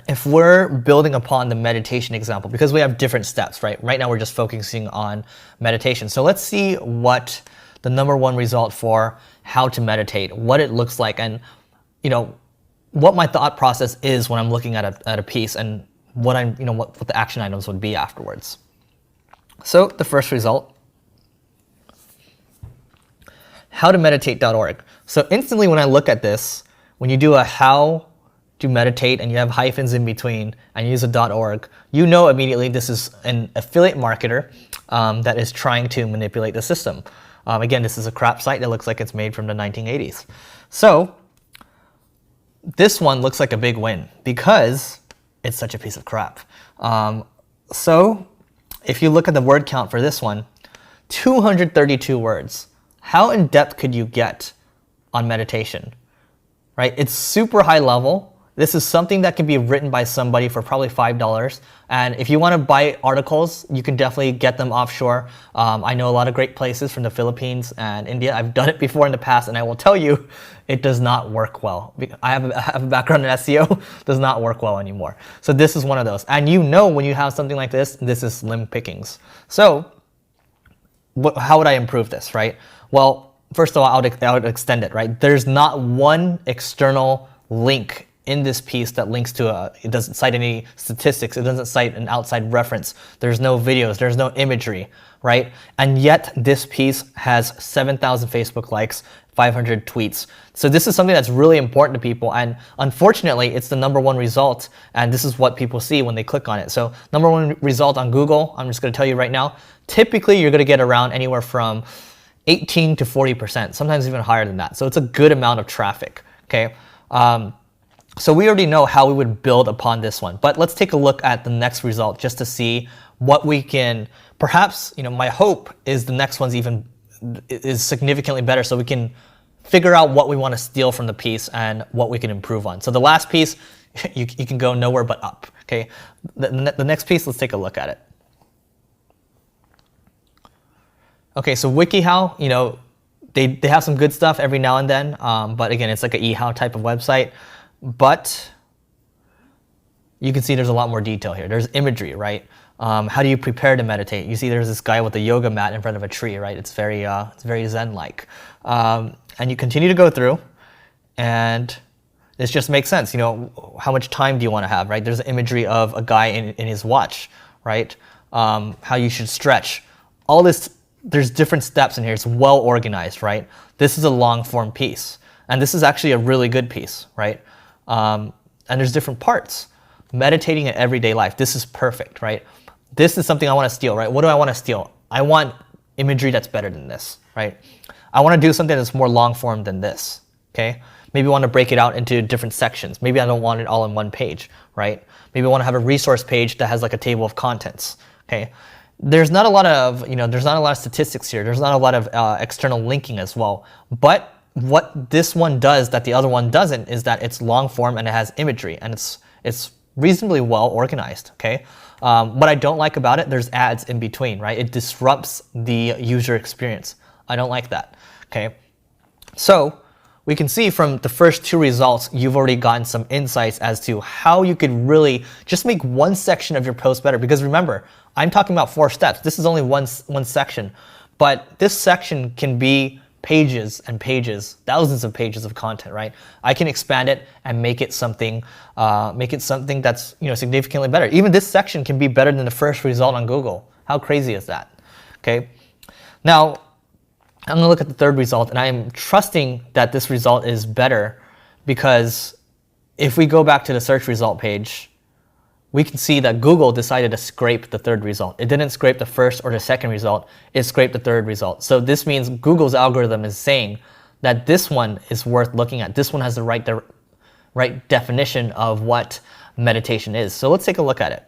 if we're building upon the meditation example, because we have different steps, right? Right now we're just focusing on meditation. So let's see what the #1 result for how to meditate, what it looks like, and what my thought process is when I'm looking at a piece, and what the action items would be afterwards. So the first result, howtomeditate.org. So instantly when I look at this, when you do a how to meditate and you have hyphens in between and you use a .org, you know immediately this is an affiliate marketer that is trying to manipulate the system. Again, this is a crap site that looks like it's made from the 1980s. So this one looks like a big win because it's such a piece of crap. So if you look at the word count for this one, 232 words. How in depth could you get on meditation, right? It's super high level. This is something that can be written by somebody for probably $5. And if you want to buy articles, you can definitely get them offshore. I know a lot of great places from the Philippines and India. I've done it before in the past, and I will tell you, it does not work well. I have a background in SEO, does not work well anymore. So this is one of those. And you know when you have something like this is slim pickings. So how would I improve this, right? Well, first of all, I would extend it, right? There's not one external link in this piece that links to it doesn't cite any statistics, it doesn't cite an outside reference, there's no videos, there's no imagery, right? And yet this piece has 7,000 Facebook likes, 500 tweets. So this is something that's really important to people, and unfortunately it's the #1 result, and this is what people see when they click on it. So #1 result on Google, I'm just going to tell you right now, typically you're going to get around anywhere from 18 to 40%, sometimes even higher than that. So it's a good amount of traffic, okay? So we already know how we would build upon this one, but let's take a look at the next result just to see what we can, perhaps, my hope is the next one's is significantly better, so we can figure out what we want to steal from the piece and what we can improve on. So the last piece, you can go nowhere but up, okay? The next piece, let's take a look at it. Okay, so WikiHow, they have some good stuff every now and then, but again, it's like an eHow type of website. But you can see there's a lot more detail here. There's imagery, right? How do you prepare to meditate? You see there's this guy with a yoga mat in front of a tree, right? It's very Zen-like. And you continue to go through, and this just makes sense. How much time do you want to have, right? There's imagery of a guy in his watch, right? How you should stretch. All this, there's different steps in here. It's well organized, right? This is a long form piece. And this is actually a really good piece, right? And there's different parts. Meditating in everyday life, this is perfect, right? This is something I want to steal, right? What do I want to steal? I want imagery that's better than this, right? I want to do something that's more long form than this, okay? Maybe I want to break it out into different sections. Maybe I don't want it all in one page, right? Maybe I want to have a resource page that has like a table of contents, okay? There's not a lot of, there's not a lot of statistics here. There's not a lot of external linking as well, but what this one does that the other one doesn't is that it's long form and it has imagery, and it's reasonably well organized, okay? What I don't like about it, there's ads in between, right? It disrupts the user experience. I don't like that, okay? So we can see from the first 2 results, you've already gotten some insights as to how you could really just make one section of your post better. Because remember, I'm talking about 4 steps. This is only one section, but this section can be pages and pages, thousands of pages of content, right? I can expand it and make it something that's significantly better. Even this section can be better than the first result on Google. How crazy is that? Okay. Now I'm gonna look at the 3rd result, and I am trusting that this result is better, because if we go back to the search result page, we can see that Google decided to scrape the 3rd result. It didn't scrape the 1st or the 2nd result, it scraped the 3rd result. So this means Google's algorithm is saying that this one is worth looking at. This one has the right definition of what meditation is. So let's take a look at it.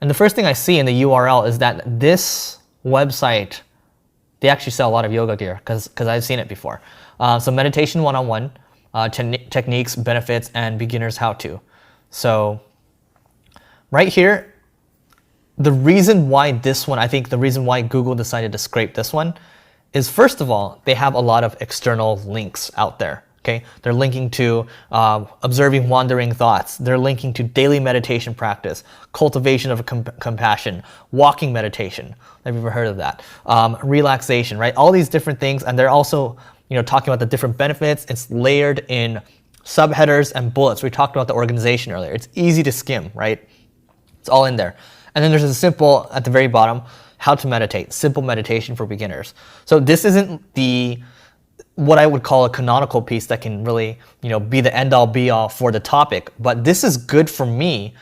And the first thing I see in the URL is that this website, they actually sell a lot of yoga gear, because I've seen it before. So meditation 101. Techniques, benefits, and beginner's how-to. So right here, the reason why this one, I think the reason why Google decided to scrape this one is, first of all, they have a lot of external links out there. Okay, they're linking to observing wandering thoughts. They're linking to daily meditation practice, cultivation of compassion, walking meditation. Have you ever heard of that? Relaxation, right? All these different things, and they're also talking about the different benefits. It's layered in subheaders and bullets. We talked about the organization earlier. It's easy to skim, right? It's all in there. And then there's a simple, at the very bottom, how to meditate, simple meditation for beginners. So this isn't what I would call a canonical piece that can really, be the end all be all for the topic. But this is good for me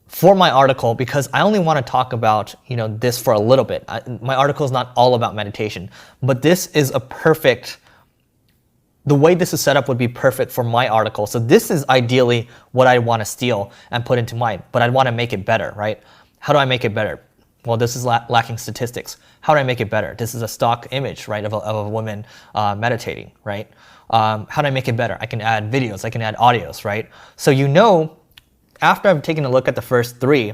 for my article, because I only want to talk about, this for a little bit. My article is not all about meditation, but this is a perfect the way this is set up would be perfect for my article. So this is ideally what I want to steal and put into mine, but I'd want to make it better, right? How do I make it better? Well, this is lacking statistics. How do I make it better? This is a stock image, right, of a woman meditating, right? How do I make it better? I can add videos, I can add audios, right? So after I've taken a look at the first three,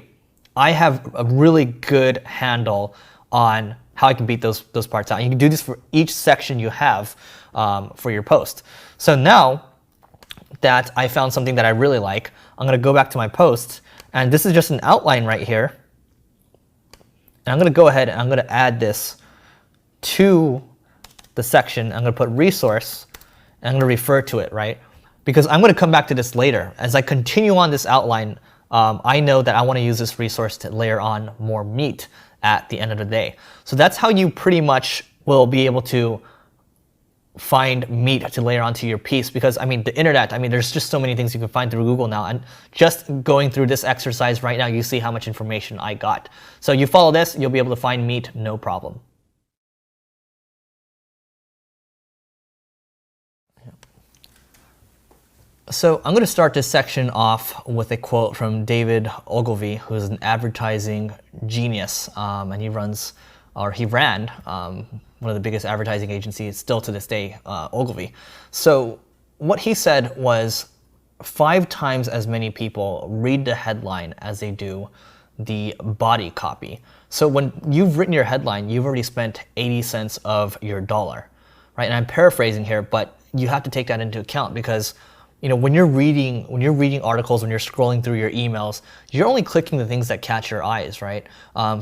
I have a really good handle on how I can beat those parts out. And you can do this for each section you have for your post. So now that I found something that I really like, I'm going to go back to my post, and this is just an outline right here. And I'm going to go ahead and I'm going to add this to the section. I'm going to put resource, and I'm going to refer to it, right? Because I'm going to come back to this later. As I continue on this outline, I know that I want to use this resource to layer on more meat at the end of the day. So that's how you pretty much will be able to find meat to layer onto your piece. Because I mean, the internet, I mean, there's just so many things you can find through Google now. And just going through this exercise right now, you see how much information I got. So you follow this, you'll be able to find meat, no problem. So I'm going to start this section off with a quote from David Ogilvy, who is an advertising genius, and he ran one of the biggest advertising agencies still to this day, Ogilvy. So what he said was 5 times as many people read the headline as they do the body copy. So when you've written your headline, you've already spent 80 cents of your dollar, right? And I'm paraphrasing here, but you have to take that into account because when you're reading articles, when you're scrolling through your emails, you're only clicking the things that catch your eyes, right?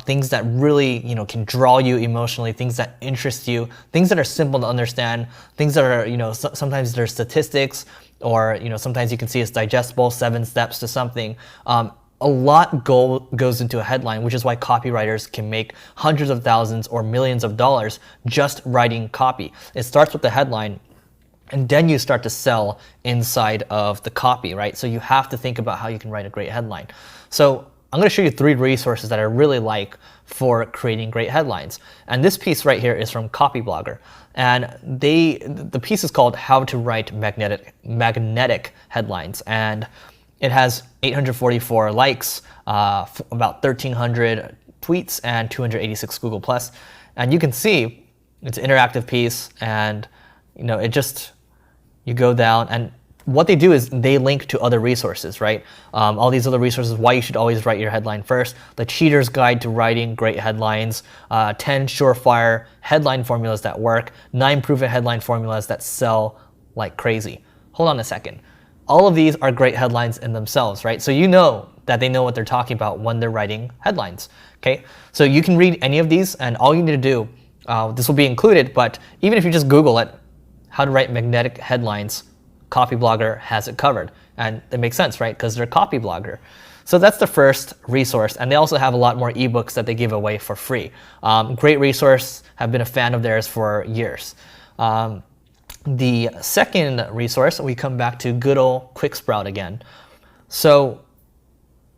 Things that really, can draw you emotionally, things that interest you, things that are simple to understand, things that are, sometimes there's statistics, or, sometimes you can see it's digestible, 7 steps to something. A lot goes into a headline, which is why copywriters can make hundreds of thousands or millions of dollars just writing copy. It starts with the headline, and then you start to sell inside of the copy, right? So you have to think about how you can write a great headline. So I'm going to show you 3 resources that I really like for creating great headlines. And this piece right here is from Copyblogger. And the piece is called How to Write Magnetic Headlines. And it has 844 likes, about 1,300 tweets, and 286 Google+. And you can see it's an interactive piece, and you go down, and what they do is they link to other resources, right? All these other resources, why you should always write your headline first, the Cheater's Guide to Writing Great Headlines, 10 surefire headline formulas that work, 9 proven headline formulas that sell like crazy. Hold on a second. All of these are great headlines in themselves, right? So you know that they know what they're talking about when they're writing headlines, okay? So you can read any of these, and all you need to do, this will be included, but even if you just Google it, how to write magnetic headlines, Copyblogger has it covered. And it makes sense, right? Because they're Copyblogger. So that's the first resource. And they also have a lot more ebooks that they give away for free. Great resource. Have been a fan of theirs for years. The second resource, we come back to good old QuickSprout again. So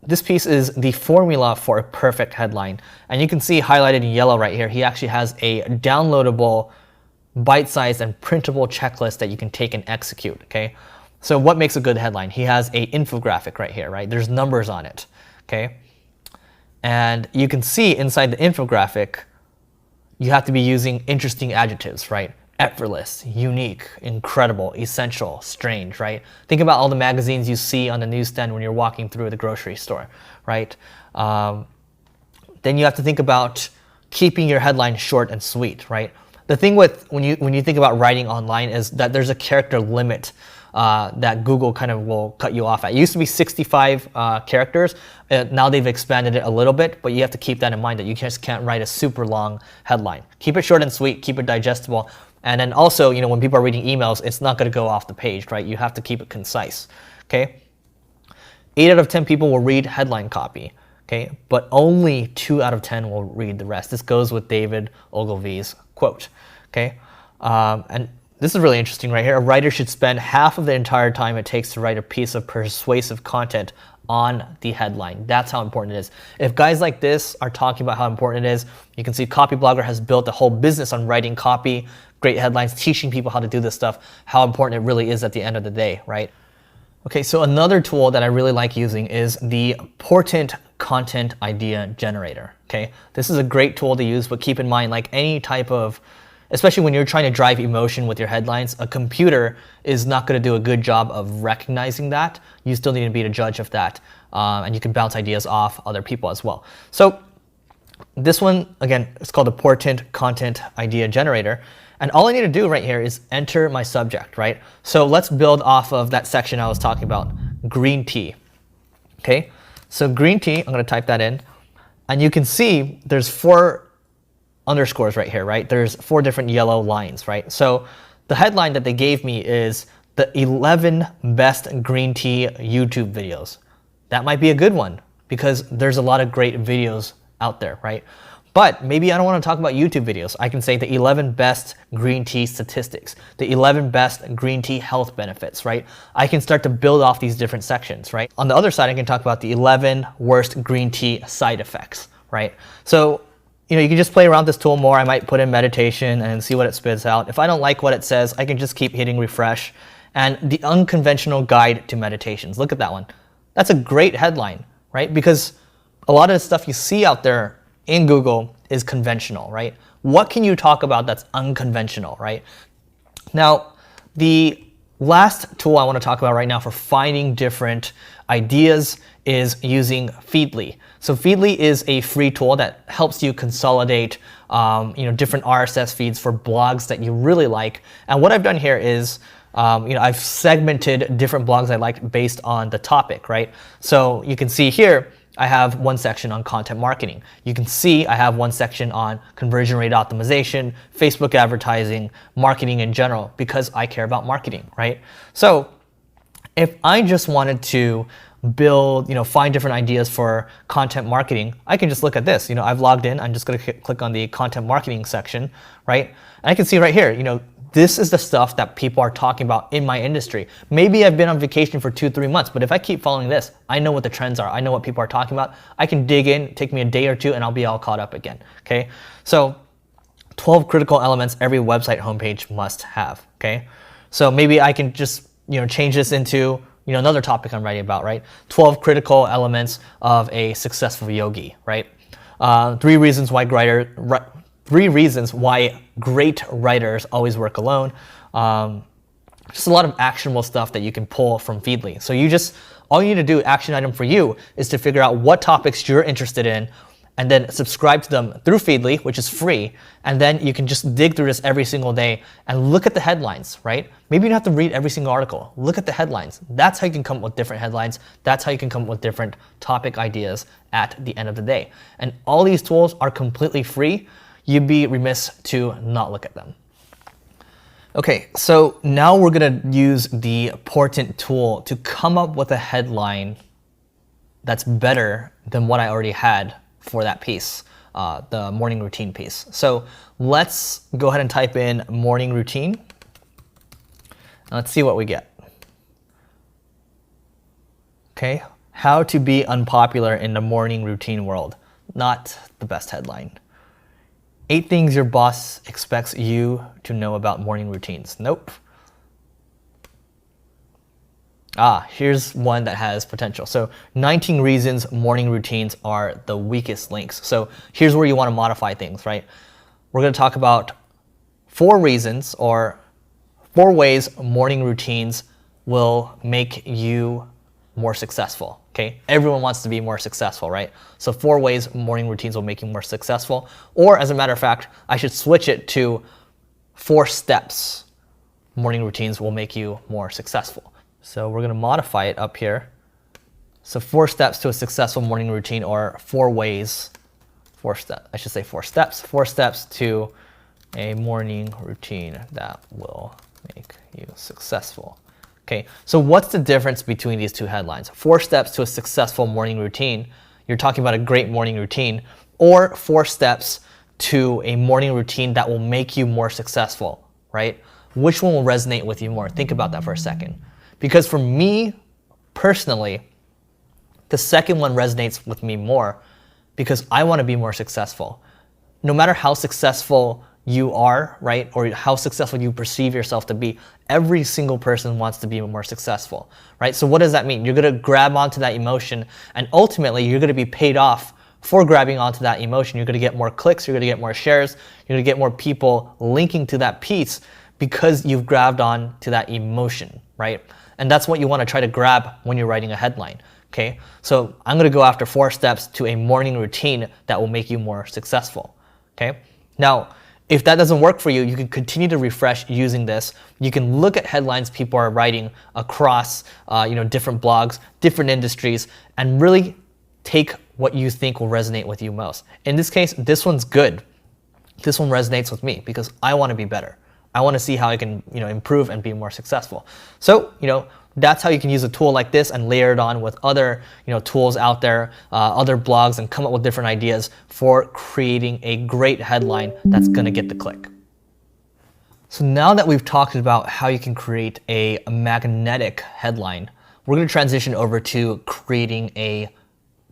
this piece is the formula for a perfect headline. And you can see highlighted in yellow right here, he actually has a downloadable bite-sized and printable checklist that you can take and execute, okay? So what makes a good headline? He has a infographic right here, right? There's numbers on it, okay? And you can see inside the infographic, you have to be using interesting adjectives, right? Effortless, unique, incredible, essential, strange, right? Think about all the magazines you see on the newsstand when you're walking through the grocery store, right? Then you have to think about keeping your headline short and sweet, right? The thing with when you think about writing online is that there's a character limit that Google kind of will cut you off at. It used to be 65 characters. Now they've expanded it a little bit, but you have to keep that in mind that you just can't write a super long headline. Keep it short and sweet, keep it digestible. And then also, when people are reading emails, it's not going to go off the page, right? You have to keep it concise, okay? 8 out of 10 people will read headline copy, okay? But only 2 out of 10 will read the rest. This goes with David Ogilvy's quote, okay? And this is really interesting right here. A writer should spend half of the entire time it takes to write a piece of persuasive content on the headline. That's how important it is. If guys like this are talking about how important it is, you can see Copyblogger has built a whole business on writing copy, great headlines, teaching people how to do this stuff, how important it really is at the end of the day, right? Okay, so another tool that I really like using is the Portent Content Idea Generator, okay? This is a great tool to use, but keep in mind, like any type of, especially when you're trying to drive emotion with your headlines, a computer is not gonna do a good job of recognizing that. You still need to be the judge of that. And you can bounce ideas off other people as well. So this one, again, it's called the Portent Content Idea Generator. And all I need to do right here is enter my subject, right? So let's build off of that section I was talking about, green tea, okay? So green tea, I'm gonna type that in. And you can see there's 4 underscores right here, right? There's 4 different yellow lines, right? So the headline that they gave me is the 11 best green tea YouTube videos. That might be a good one because there's a lot of great videos out there, right? But maybe I don't want to talk about YouTube videos. I can say the 11 best green tea statistics, the 11 best green tea health benefits, right? I can start to build off these different sections, right? On the other side, I can talk about the 11 worst green tea side effects, right? So, you can just play around with this tool more. I might put in meditation and see what it spits out. If I don't like what it says, I can just keep hitting refresh. And the unconventional guide to meditations. Look at that one. That's a great headline, right? Because a lot of the stuff you see out there in Google is conventional, right? What can you talk about that's unconventional, right? Now, the last tool I want to talk about right now for finding different ideas is using Feedly. So Feedly is a free tool that helps you consolidate different RSS feeds for blogs that you really like. And what I've done here is I've segmented different blogs I like based on the topic, right? So you can see here, I have one section on content marketing. You can see I have one section on conversion rate optimization, Facebook advertising, marketing in general, because I care about marketing, right? So if I just wanted to build, find different ideas for content marketing, I can just look at this. I've logged in. I'm just going to click on the content marketing section, right? And I can see right here, this is the stuff that people are talking about in my industry. Maybe I've been on vacation for 2-3 months, but if I keep following this, I know what the trends are. I know what people are talking about. I can dig in, take me a day or two, and I'll be all caught up again, okay? So 12 critical elements every website homepage must have, okay? So maybe I can just, change this into, another topic I'm writing about, right? 12 critical elements of a successful yogi, right? 3 reasons why great writers always work alone. Just a lot of actionable stuff that you can pull from Feedly. So all you need to do, action item for you, is to figure out what topics you're interested in and then subscribe to them through Feedly, which is free. And then you can just dig through this every single day and look at the headlines, right? Maybe you don't have to read every single article. Look at the headlines. That's how you can come up with different headlines. That's how you can come up with different topic ideas at the end of the day. And all these tools are completely free. You'd be remiss to not look at them. Okay, so now we're gonna use the Portent tool to come up with a headline that's better than what I already had for that piece, the morning routine piece. So let's go ahead and type in morning routine. And let's see what we get. Okay, how to be unpopular in the morning routine world. Not the best headline. 8 things your boss expects you to know about morning routines. Nope. Here's one that has potential. So 19 reasons morning routines are the weakest links. So here's where you want to modify things, right? We're going to talk about 4 reasons or 4 ways morning routines will make you more successful. Okay, everyone wants to be more successful, right? So 4 ways morning routines will make you more successful. Or as a matter of fact, I should switch it to 4 steps morning routines will make you more successful. So we're gonna modify it up here. So 4 steps to a successful morning routine, or 4 ways, 4 steps, I should say 4 steps. 4 steps to a morning routine that will make you successful. Okay, so what's the difference between these 2 headlines? 4 steps to a successful morning routine. You're talking about a great morning routine, or 4 steps to a morning routine that will make you more successful, right? Which one will resonate with you more? Think about that for a second. Because for me, personally, The second one resonates with me more because I want to be more successful. No matter how successful you are, right, or how successful you perceive yourself to be, every single person wants to be more successful, right? So what does that mean? You're going to grab onto that emotion, and ultimately you're going to be paid off for grabbing onto that emotion. You're going to get more clicks, you're going to get more shares, you're going to get more people linking to that piece because you've grabbed on to that emotion, right? And that's what you want to try to grab when you're writing a headline. Okay, so I'm going to go after 4 steps to a morning routine that will make you more successful. Okay, now if that doesn't work for you, you can continue to refresh using this. You can look at headlines people are writing across different blogs, different industries, and really take what you think will resonate with you most. In this case, this one's good. This one resonates with me because I want to be better. I want to see how I can improve and be more successful. So that's how you can use a tool like this and layer it on with other tools out there, other blogs, and come up with different ideas for creating a great headline that's going to get the click. So now that we've talked about how you can create a magnetic headline, we're going to transition over to creating a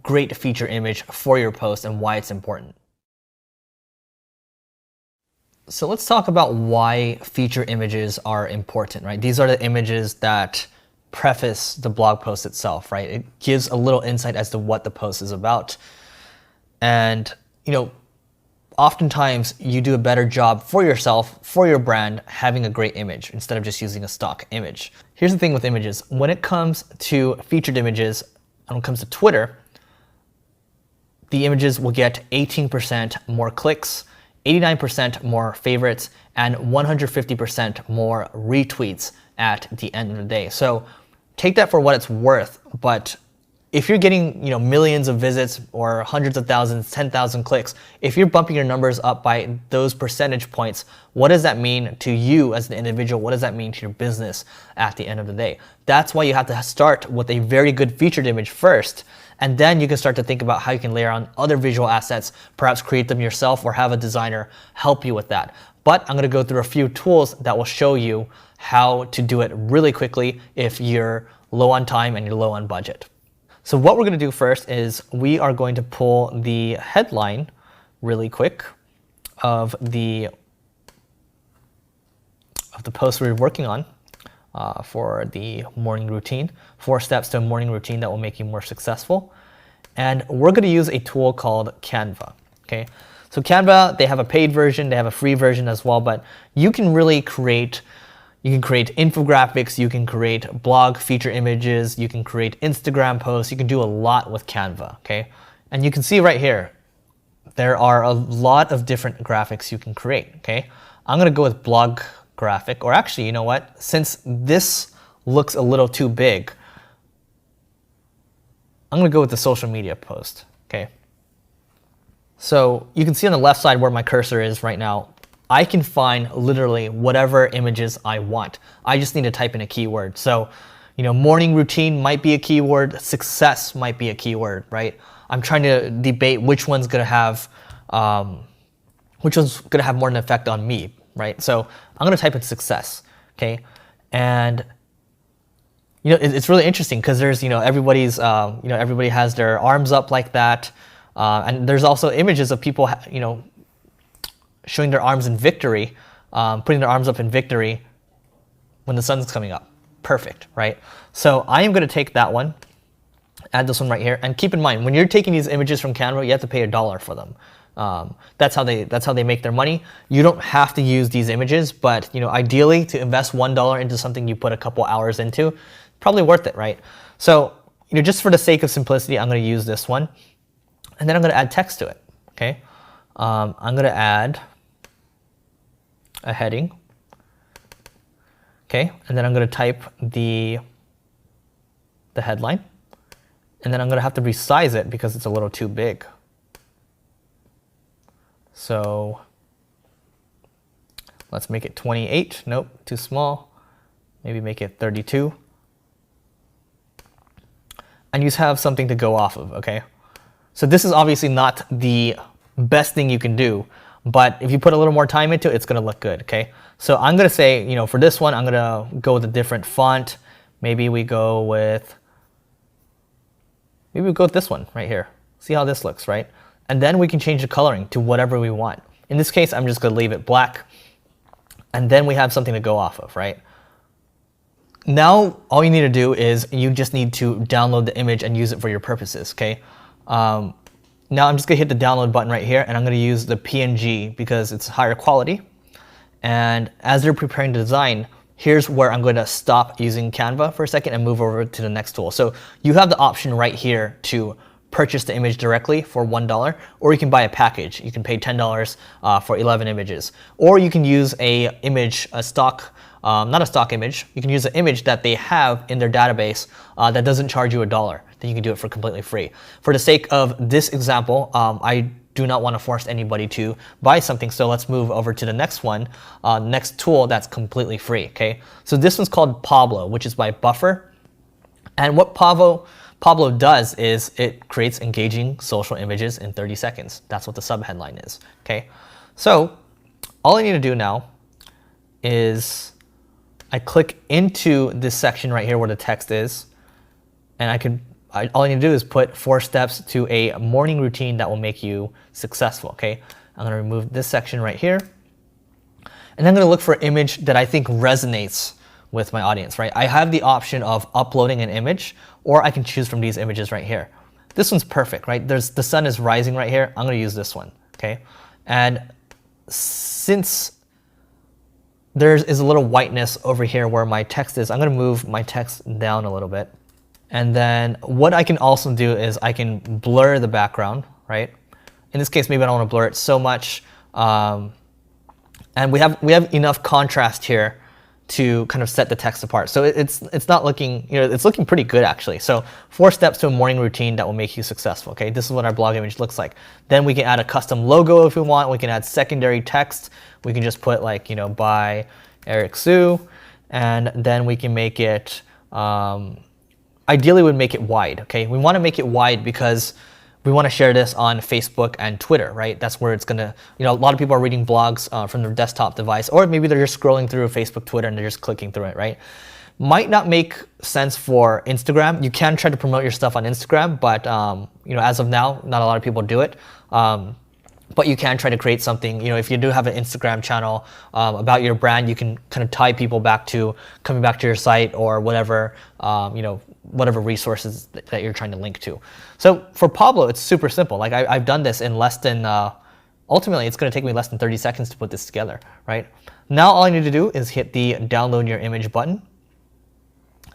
great feature image for your post and why it's important. So let's talk about why feature images are important, right? These are the images that preface the blog post itself, right? It gives a little insight as to what the post is about. And, oftentimes you do a better job for yourself, for your brand, having a great image instead of just using a stock image. Here's the thing with images. When it comes to featured images, and when it comes to Twitter, the images will get 18% more clicks, 89% more favorites, and 150% more retweets at the end of the day. So take that for what it's worth, but if you're getting millions of visits or hundreds of thousands, 10,000 clicks, if you're bumping your numbers up by those percentage points, what does that mean to you as an individual? What does that mean to your business at the end of the day? That's why you have to start with a very good featured image first, and then you can start to think about how you can layer on other visual assets, perhaps create them yourself or have a designer help you with that. But I'm going to go through a few tools that will show you how to do it really quickly if you're low on time and you're low on budget. So what we're going to do first is we are going to pull the headline really quick of the post we're working on for the morning routine, 4 steps to a morning routine that will make you more successful. And we're going to use a tool called Canva. Okay, so Canva, they have a paid version, they have a free version as well, but you can really create infographics, you can create blog feature images, you can create Instagram posts, you can do a lot with Canva, okay? And you can see right here, there are a lot of different graphics you can create, okay? I'm gonna go with blog graphic, or actually, you know what? Since this looks a little too big, I'm gonna go with the social media post, okay? So you can see on the left side where my cursor is right now, I can find literally whatever images I want. I just need to type in a keyword. So, morning routine might be a keyword, success might be a keyword, right? I'm trying to debate which one's gonna have more an effect on me, right? So I'm gonna type in success, okay? And it's really interesting because there's everybody has their arms up like that, and there's also images of people showing their arms in victory, putting their arms up in victory when the sun's coming up. Perfect, right? So I am going to take that one, add this one right here, and keep in mind when you're taking these images from Canva, you have to pay $1 for them. That's how they make their money. You don't have to use these images, but ideally to invest $1 into something you put a couple hours into, probably worth it, right? So just for the sake of simplicity, I'm going to use this one, and then I'm going to add text to it. Okay, I'm going to add a heading, okay, and then I'm going to type the headline, and then I'm going to have to resize it because it's a little too big. So let's make it 28. Nope, too small. Maybe make it 32. And you have something to go off of, okay? So this is obviously not the best thing you can do, but if you put a little more time into it, it's going to look good, okay? So I'm going to say, for this one, I'm going to go with a different font. Maybe we go with maybe we'll go with this one right here. See how this looks, right? And then we can change the coloring to whatever we want. In this case, I'm just going to leave it black. And then we have something to go off of, right? Now, all you need to do is you just need to download the image and use it for your purposes, okay? Now I'm just gonna hit the download button right here, and I'm gonna use the PNG because it's higher quality. And as they're preparing the design, here's where I'm going to stop using Canva for a second and move over to the next tool. So you have the option right here to purchase the image directly for $1, or you can buy a package. You can pay $10 for 11 images, or you can use a stock, not a stock image. You can use an image that they have in their database that doesn't charge you $1. Then you can do it for completely free. For the sake of this example, I do not want to force anybody to buy something, so let's move over to the next one, next tool that's completely free. Okay, so this one's called Pablo, which is by Buffer, and what Pablo does is it creates engaging social images in 30 seconds. That's what the subheadline is. Okay, so all I need to do now is I click into this section right here where the text is, and all I need to do is put 4 steps to a morning routine that will make you successful. Okay, I'm going to remove this section right here, and I'm going to look for an image that I think resonates with my audience. Right, I have the option of uploading an image, or I can choose from these images right here. This one's perfect, right? The sun is rising right here. I'm going to use this one. Okay, and since there is a little whiteness over here where my text is, I'm going to move my text down a little bit. And then what I can also do is I can blur the background, right? In this case, maybe I don't want to blur it so much. And we have enough contrast here to kind of set the text apart. So it's not looking, it's looking pretty good actually. So 4 steps to a morning routine that will make you successful. Okay, this is what our blog image looks like. Then we can add a custom logo if we want. We can add secondary text. We can just put like, by Eric Su, and then we can make it, ideally we'd make it wide. Okay, we want to make it wide because we want to share this on Facebook and Twitter, right? That's where it's gonna, a lot of people are reading blogs from their desktop device, or maybe they're just scrolling through Facebook, Twitter, and they're just clicking through it, right? Might not make sense for Instagram. You can try to promote your stuff on Instagram, but as of now, not a lot of people do it. But you can try to create something, if you do have an Instagram channel about your brand, you can kind of tie people back to coming back to your site or whatever, whatever resources that you're trying to link to. So for Pablo, it's super simple. Like I've done this in less than, ultimately it's going to take me less than 30 seconds to put this together, right? Now all I need to do is hit the download your image button.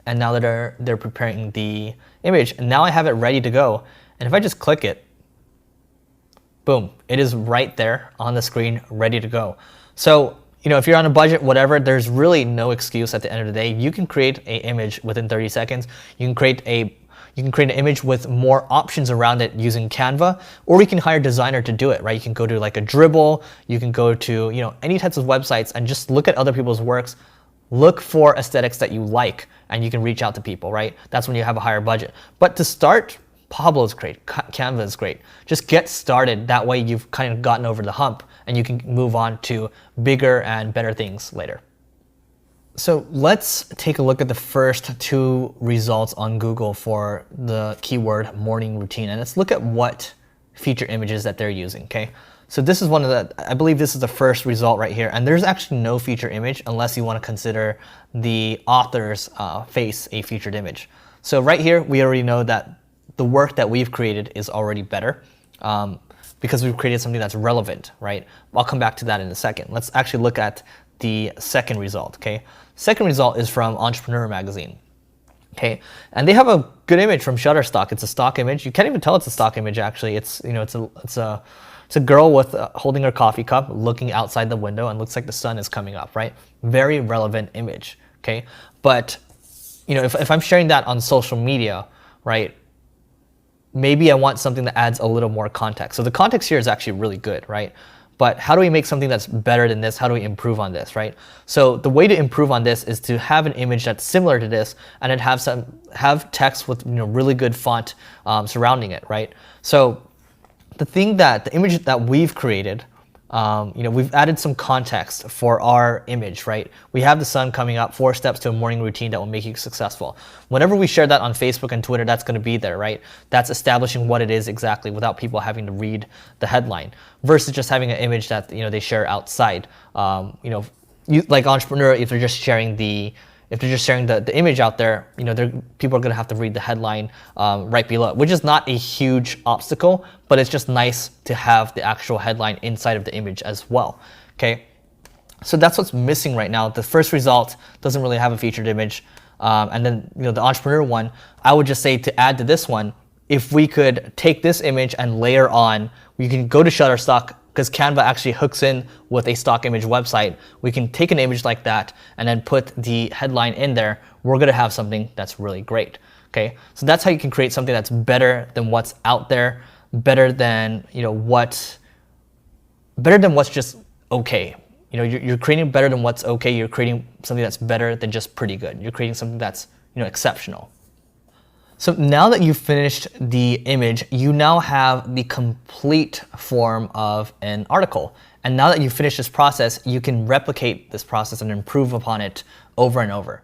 And now that they're preparing the image, and now I have it ready to go. And if I just click it, boom, it is right there on the screen, ready to go. So, if you're on a budget, whatever, there's really no excuse at the end of the day. You can create an image within 30 seconds. You can create an image with more options around it using Canva, or you can hire a designer to do it, right? You can go to like a Dribbble, you can go to, any types of websites and just look at other people's works, look for aesthetics that you like, and you can reach out to people, right? That's when you have a higher budget. But to start, Pablo is great, Canva is great. Just get started. That way you've kind of gotten over the hump and you can move on to bigger and better things later. So let's take a look at the first 2 results on Google for the keyword morning routine. And let's look at what feature images that they're using, okay? So this is one of I believe this is the first result right here. And there's actually no feature image unless you want to consider the author's face a featured image. So right here, we already know that the work that we've created is already better because we've created something that's relevant, right? I'll come back to that in a second. Let's actually look at the second result, okay? Second result is from Entrepreneur Magazine, okay? And they have a good image from Shutterstock. It's a stock image. You can't even tell it's a stock image actually. It's a girl with holding her coffee cup, looking outside the window, and looks like the sun is coming up, right? Very relevant image, okay? But if I'm sharing that on social media, right? Maybe I want something that adds a little more context. So the context here is actually really good, right? But how do we make something that's better than this? How do we improve on this, right? So the way to improve on this is to have an image that's similar to this, and then have text with really good font surrounding it, right? So the image that we've created we've added some context for our image, right? We have the sun coming up, 4 steps to a morning routine that will make you successful. Whenever we share that on Facebook and Twitter, that's going to be there, right? That's establishing what it is exactly without people having to read the headline versus just having an image that, they share outside. Like Entrepreneur, if they're just sharing the image out there, people are going to have to read the headline right below, which is not a huge obstacle, but it's just nice to have the actual headline inside of the image as well. Okay, so that's what's missing right now. The first result doesn't really have a featured image, and then the Entrepreneur one, I would just say to add to this one, if we could take this image and layer on, we can go to Shutterstock, because Canva actually hooks in with a stock image website. We can take an image like that and then put the headline in there. We're gonna have something that's really great, okay? So that's how you can create something that's better than what's out there, better than what's just okay. You're creating better than what's okay. You're creating something that's better than just pretty good. You're creating something that's exceptional. So now that you've finished the image, you now have the complete form of an article. And now that you've finished this process, you can replicate this process and improve upon it over and over.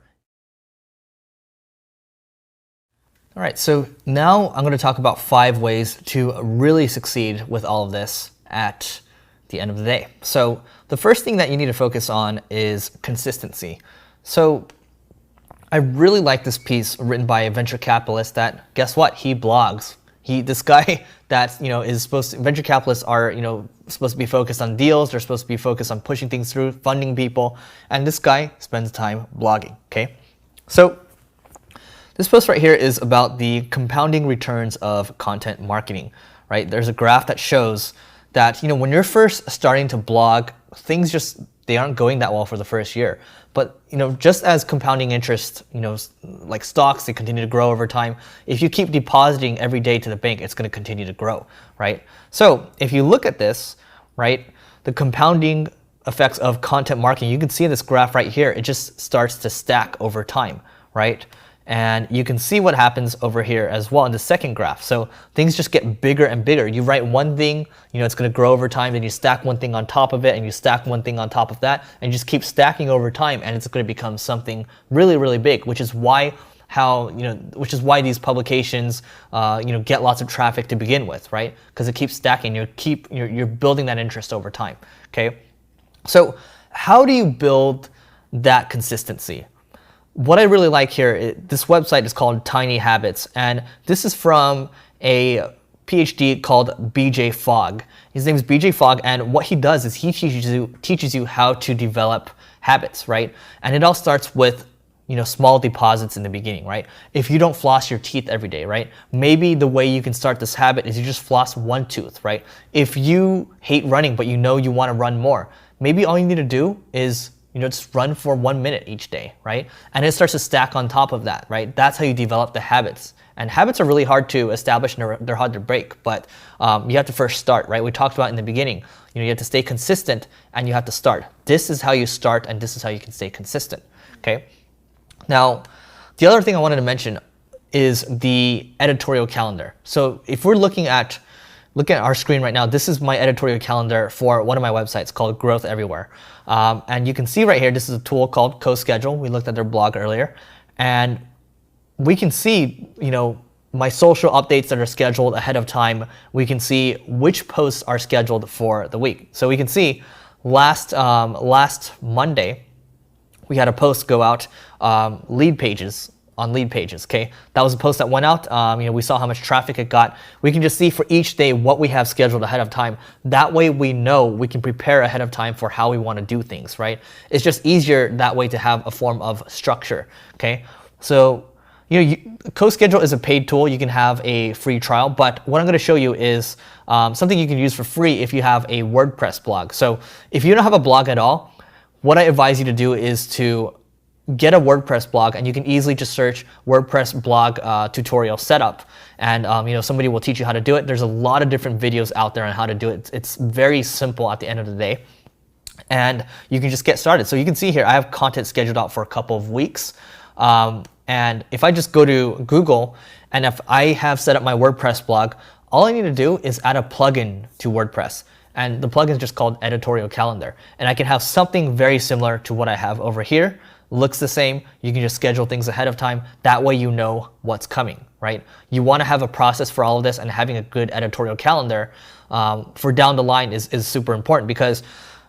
All right, so now I'm going to talk about 5 ways to really succeed with all of this at the end of the day. So the first thing that you need to focus on is consistency. So I really like this piece written by a venture capitalist that, guess what, he blogs. This guy that is supposed to, venture capitalists are supposed to be focused on deals, they're supposed to be focused on pushing things through, funding people, and this guy spends time blogging, okay? So this post right here is about the compounding returns of content marketing, right? There's a graph that shows that when you're first starting to blog, things they aren't going that well for the first year. But just as compounding interest, like stocks, they continue to grow over time. If you keep depositing every day to the bank, it's going to continue to grow, right? So if you look at this, right, the compounding effects of content marketing, you can see in this graph right here, it just starts to stack over time, right? And you can see what happens over here as well in the second graph. So things just get bigger and bigger. You write one thing, it's going to grow over time, then you stack one thing on top of it, and you stack one thing on top of that, and you just keep stacking over time, and it's going to become something really, really big, which is why these publications get lots of traffic to begin with, right? Because it keeps stacking. You're building that interest over time. Okay, so how do you build that consistency? What I really like here, this website is called Tiny Habits, and this is from a PhD called BJ Fogg. His name is BJ Fogg, and what he does is he teaches you how to develop habits, right? And it all starts with small deposits in the beginning, right? If you don't floss your teeth every day, right? Maybe the way you can start this habit is you just floss one tooth, right? If you hate running, but you want to run more, maybe all you need to do is just run for 1 minute each day, right? And it starts to stack on top of that, right? That's how you develop the habits. And habits are really hard to establish and they're hard to break, but you have to first start, right? We talked about in the beginning, you have to stay consistent and you have to start. This is how you start and this is how you can stay consistent, okay? Now, the other thing I wanted to mention is the editorial calendar. So if we're looking at our screen right now, this is my editorial calendar for one of my websites called Growth Everywhere. And you can see right here, this is a tool called CoSchedule. We looked at their blog earlier. And we can see, my social updates that are scheduled ahead of time. We can see which posts are scheduled for the week. So we can see last Monday, we had a post go out, lead pages, okay? That was a post that went out. We saw how much traffic it got. We can just see for each day what we have scheduled ahead of time. That way we know we can prepare ahead of time for how we want to do things, right? It's just easier that way to have a form of structure, okay? So, CoSchedule is a paid tool. You can have a free trial, but what I'm going to show you is something you can use for free if you have a WordPress blog. So if you don't have a blog at all, what I advise you to do is to get a WordPress blog, and you can easily just search WordPress blog tutorial setup, and somebody will teach you how to do it. There's a lot of different videos out there on how to do it. It's very simple at the end of the day, and you can just get started. So you can see here, I have content scheduled out for a couple of weeks, and if I just go to Google, and if I have set up my WordPress blog, all I need to do is add a plugin to WordPress. And the plugin is just called Editorial Calendar. And I can have something very similar to what I have over here. Looks the same. You can just schedule things ahead of time. That way you know what's coming, right? You want to have a process for all of this, and having a good editorial calendar for down the line is super important, because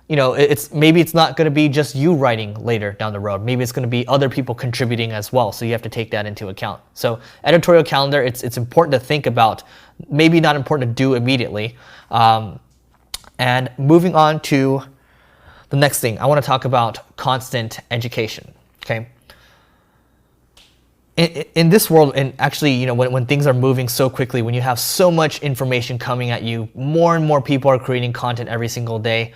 maybe it's not going to be just you writing later down the road. Maybe it's going to be other people contributing as well. So you have to take that into account. So editorial calendar, it's important to think about, maybe not important to do immediately. And moving on to the next thing, I want to talk about constant education, okay? In this world, and actually, when things are moving so quickly, when you have so much information coming at you, more and more people are creating content every single day,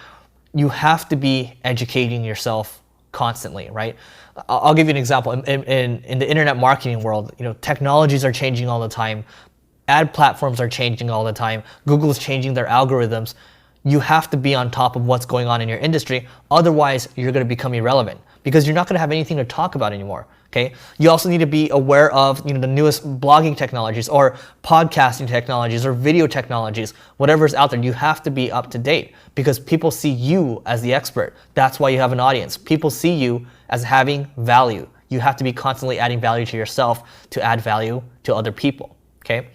you have to be educating yourself constantly, right? I'll give you an example. In the internet marketing world, technologies are changing all the time. Ad platforms are changing all the time. Google is changing their algorithms. You have to be on top of what's going on in your industry. Otherwise, you're going to become irrelevant, because you're not going to have anything to talk about anymore. Okay. You also need to be aware of the newest blogging technologies, or podcasting technologies, or video technologies, whatever's out there. You have to be up to date, because people see you as the expert. That's why you have an audience. People see you as having value. You have to be constantly adding value to yourself to add value to other people. Okay.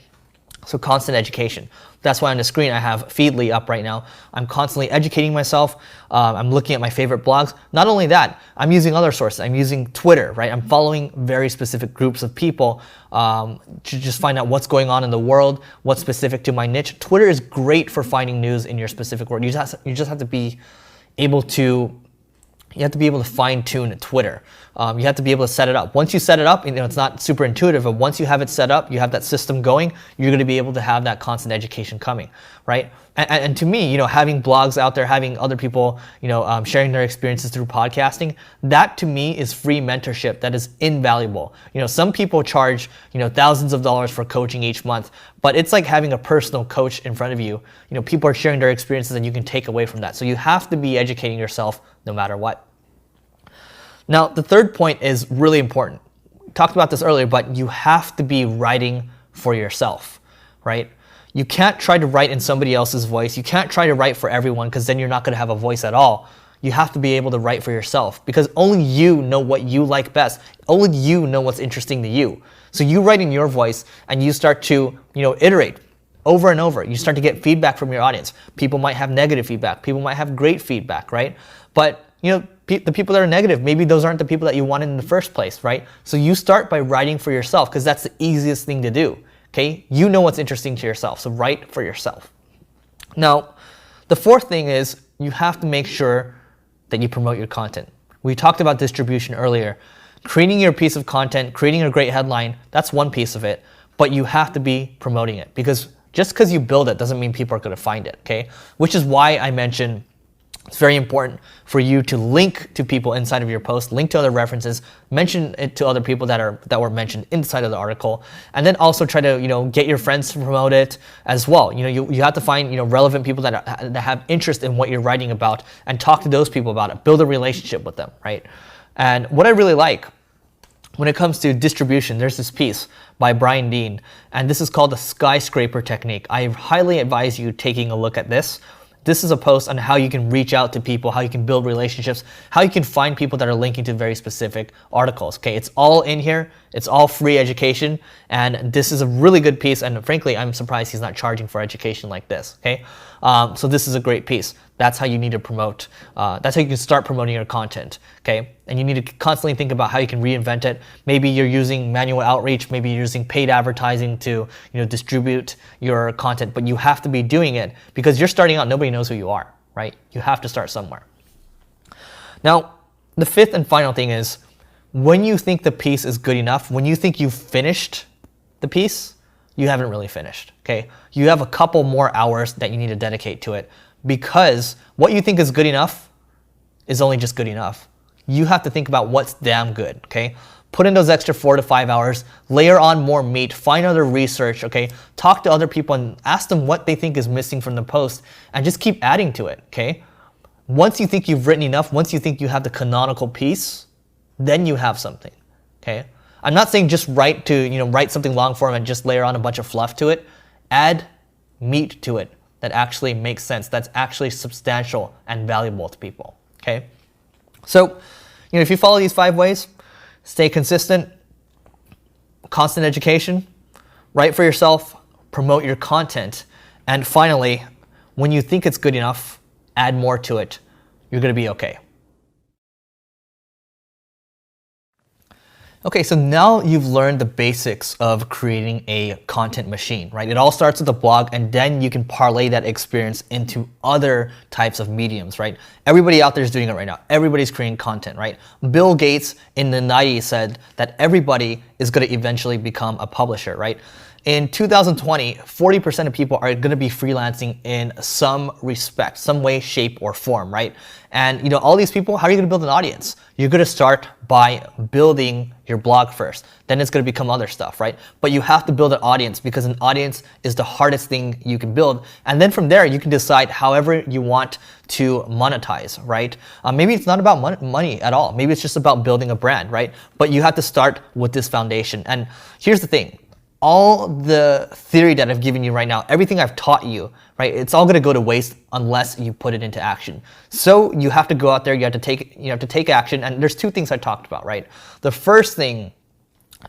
So constant education. That's why on the screen I have Feedly up right now. I'm constantly educating myself. I'm looking at my favorite blogs. Not only that, I'm using other sources. I'm using Twitter, right? I'm following very specific groups of people to just find out what's going on in the world, what's specific to my niche. Twitter is great for finding news in your specific world. You just have to be able to fine tune Twitter. You have to be able to set it up. Once you set it up, it's not super intuitive, but once you have it set up, you have that system going, you're going to be able to have that constant education coming, right? And to me, having blogs out there, having other people, sharing their experiences through podcasting, that to me is free mentorship that is invaluable. Some people charge, thousands of dollars for coaching each month, but it's like having a personal coach in front of you. People are sharing their experiences and you can take away from that. So you have to be educating yourself no matter what. Now, the third point is really important. We talked about this earlier, but you have to be writing for yourself, right? You can't try to write in somebody else's voice. You can't try to write for everyone, because then you're not going to have a voice at all. You have to be able to write for yourself, because only you know what you like best. Only you know what's interesting to you. So you write in your voice and you start to, iterate over and over. You start to get feedback from your audience. People might have negative feedback. People might have great feedback, right? But, the people that are negative, maybe those aren't the people that you wanted in the first place, right? So you start by writing for yourself, because that's the easiest thing to do, okay? You know what's interesting to yourself, so write for yourself. Now, the fourth thing is you have to make sure that you promote your content. We talked about distribution earlier. Creating your piece of content, creating a great headline, that's one piece of it, but you have to be promoting it, because just because you build it doesn't mean people are going to find it, okay? Which is why I mentioned it's very important for you to link to people inside of your post, link to other references, mention it to other people that were mentioned inside of the article, and then also try to get your friends to promote it as well. You have to find relevant people that have interest in what you're writing about, and talk to those people about it. Build a relationship with them, right? And what I really like when it comes to distribution, there's this piece by Brian Dean, and this is called the skyscraper technique. I highly advise you taking a look at this. This is a post on how you can reach out to people, how you can build relationships, how you can find people that are linking to very specific articles. Okay, it's all in here. It's all free education, and this is a really good piece. And frankly, I'm surprised he's not charging for education like this. Okay, so this is a great piece. That's how you need to promote. That's how you can start promoting your content. Okay, and you need to constantly think about how you can reinvent it. Maybe you're using manual outreach. Maybe you're using paid advertising to distribute your content. But you have to be doing it, because you're starting out. Nobody knows who you are, right? You have to start somewhere. Now, the fifth and final thing is, when you think the piece is good enough, when you think you've finished the piece, you haven't really finished. Okay, you have a couple more hours that you need to dedicate to it, because what you think is good enough is only just good enough. You have to think about what's damn good, okay? Put in those extra 4 to 5 hours, layer on more meat, find other research, okay? Talk to other people and ask them what they think is missing from the post, and just keep adding to it, okay? Once you think you've written enough, once you think you have the canonical piece, then you have something, okay? I'm not saying just write something long form and just layer on a bunch of fluff to it. Add meat to it. that actually makes sense, that's actually substantial and valuable to people, okay? So, if you follow these 5 ways, stay consistent, constant education, write for yourself, promote your content, and finally, when you think it's good enough, add more to it, you're gonna be okay. Okay, so now you've learned the basics of creating a content machine, right? It all starts with a blog, and then you can parlay that experience into other types of mediums, right? Everybody out there is doing it right now. Everybody's creating content, right? Bill Gates in the 90s said that everybody is going to eventually become a publisher, right? In 2020, 40% of people are going to be freelancing in some respect, some way, shape, or form, right? And all these people, how are you going to build an audience? You're going to start by building your blog first. Then it's going to become other stuff, right? But you have to build an audience, because an audience is the hardest thing you can build. And then from there, you can decide however you want to monetize, right? Maybe it's not about money at all. Maybe it's just about building a brand, right? But you have to start with this foundation. And here's the thing. All the theory that I've given you right now, everything I've taught you, right, it's all going to go to waste unless you put it into action. So you have to go out there, you have to take action, and there's 2 things I talked about, right? The first thing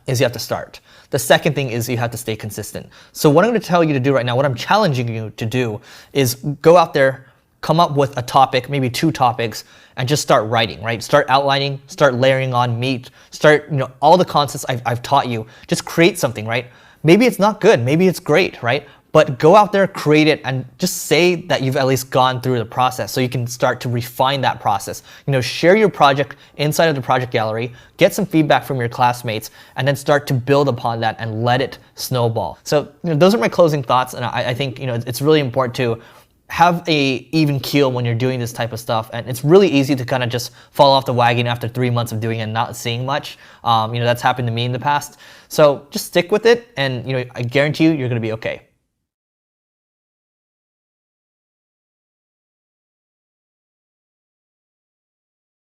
is you have to start. The second thing is you have to stay consistent. So what I'm going to tell you to do right now, what I'm challenging you to do, is go out there, come up with a topic, maybe 2 topics, and just start writing, right? Start outlining, start layering on meat, start, all the concepts I've taught you. Just create something, right? Maybe it's not good, maybe it's great, right? But go out there, create it, and just say that you've at least gone through the process so you can start to refine that process. Share your project inside of the project gallery, get some feedback from your classmates, and then start to build upon that and let it snowball. So those are my closing thoughts, and I think it's really important to have a even keel when you're doing this type of stuff, and it's really easy to kind of just fall off the wagon after 3 months of doing it and not seeing much. That's happened to me in the past. So just stick with it, and I guarantee you're going to be okay.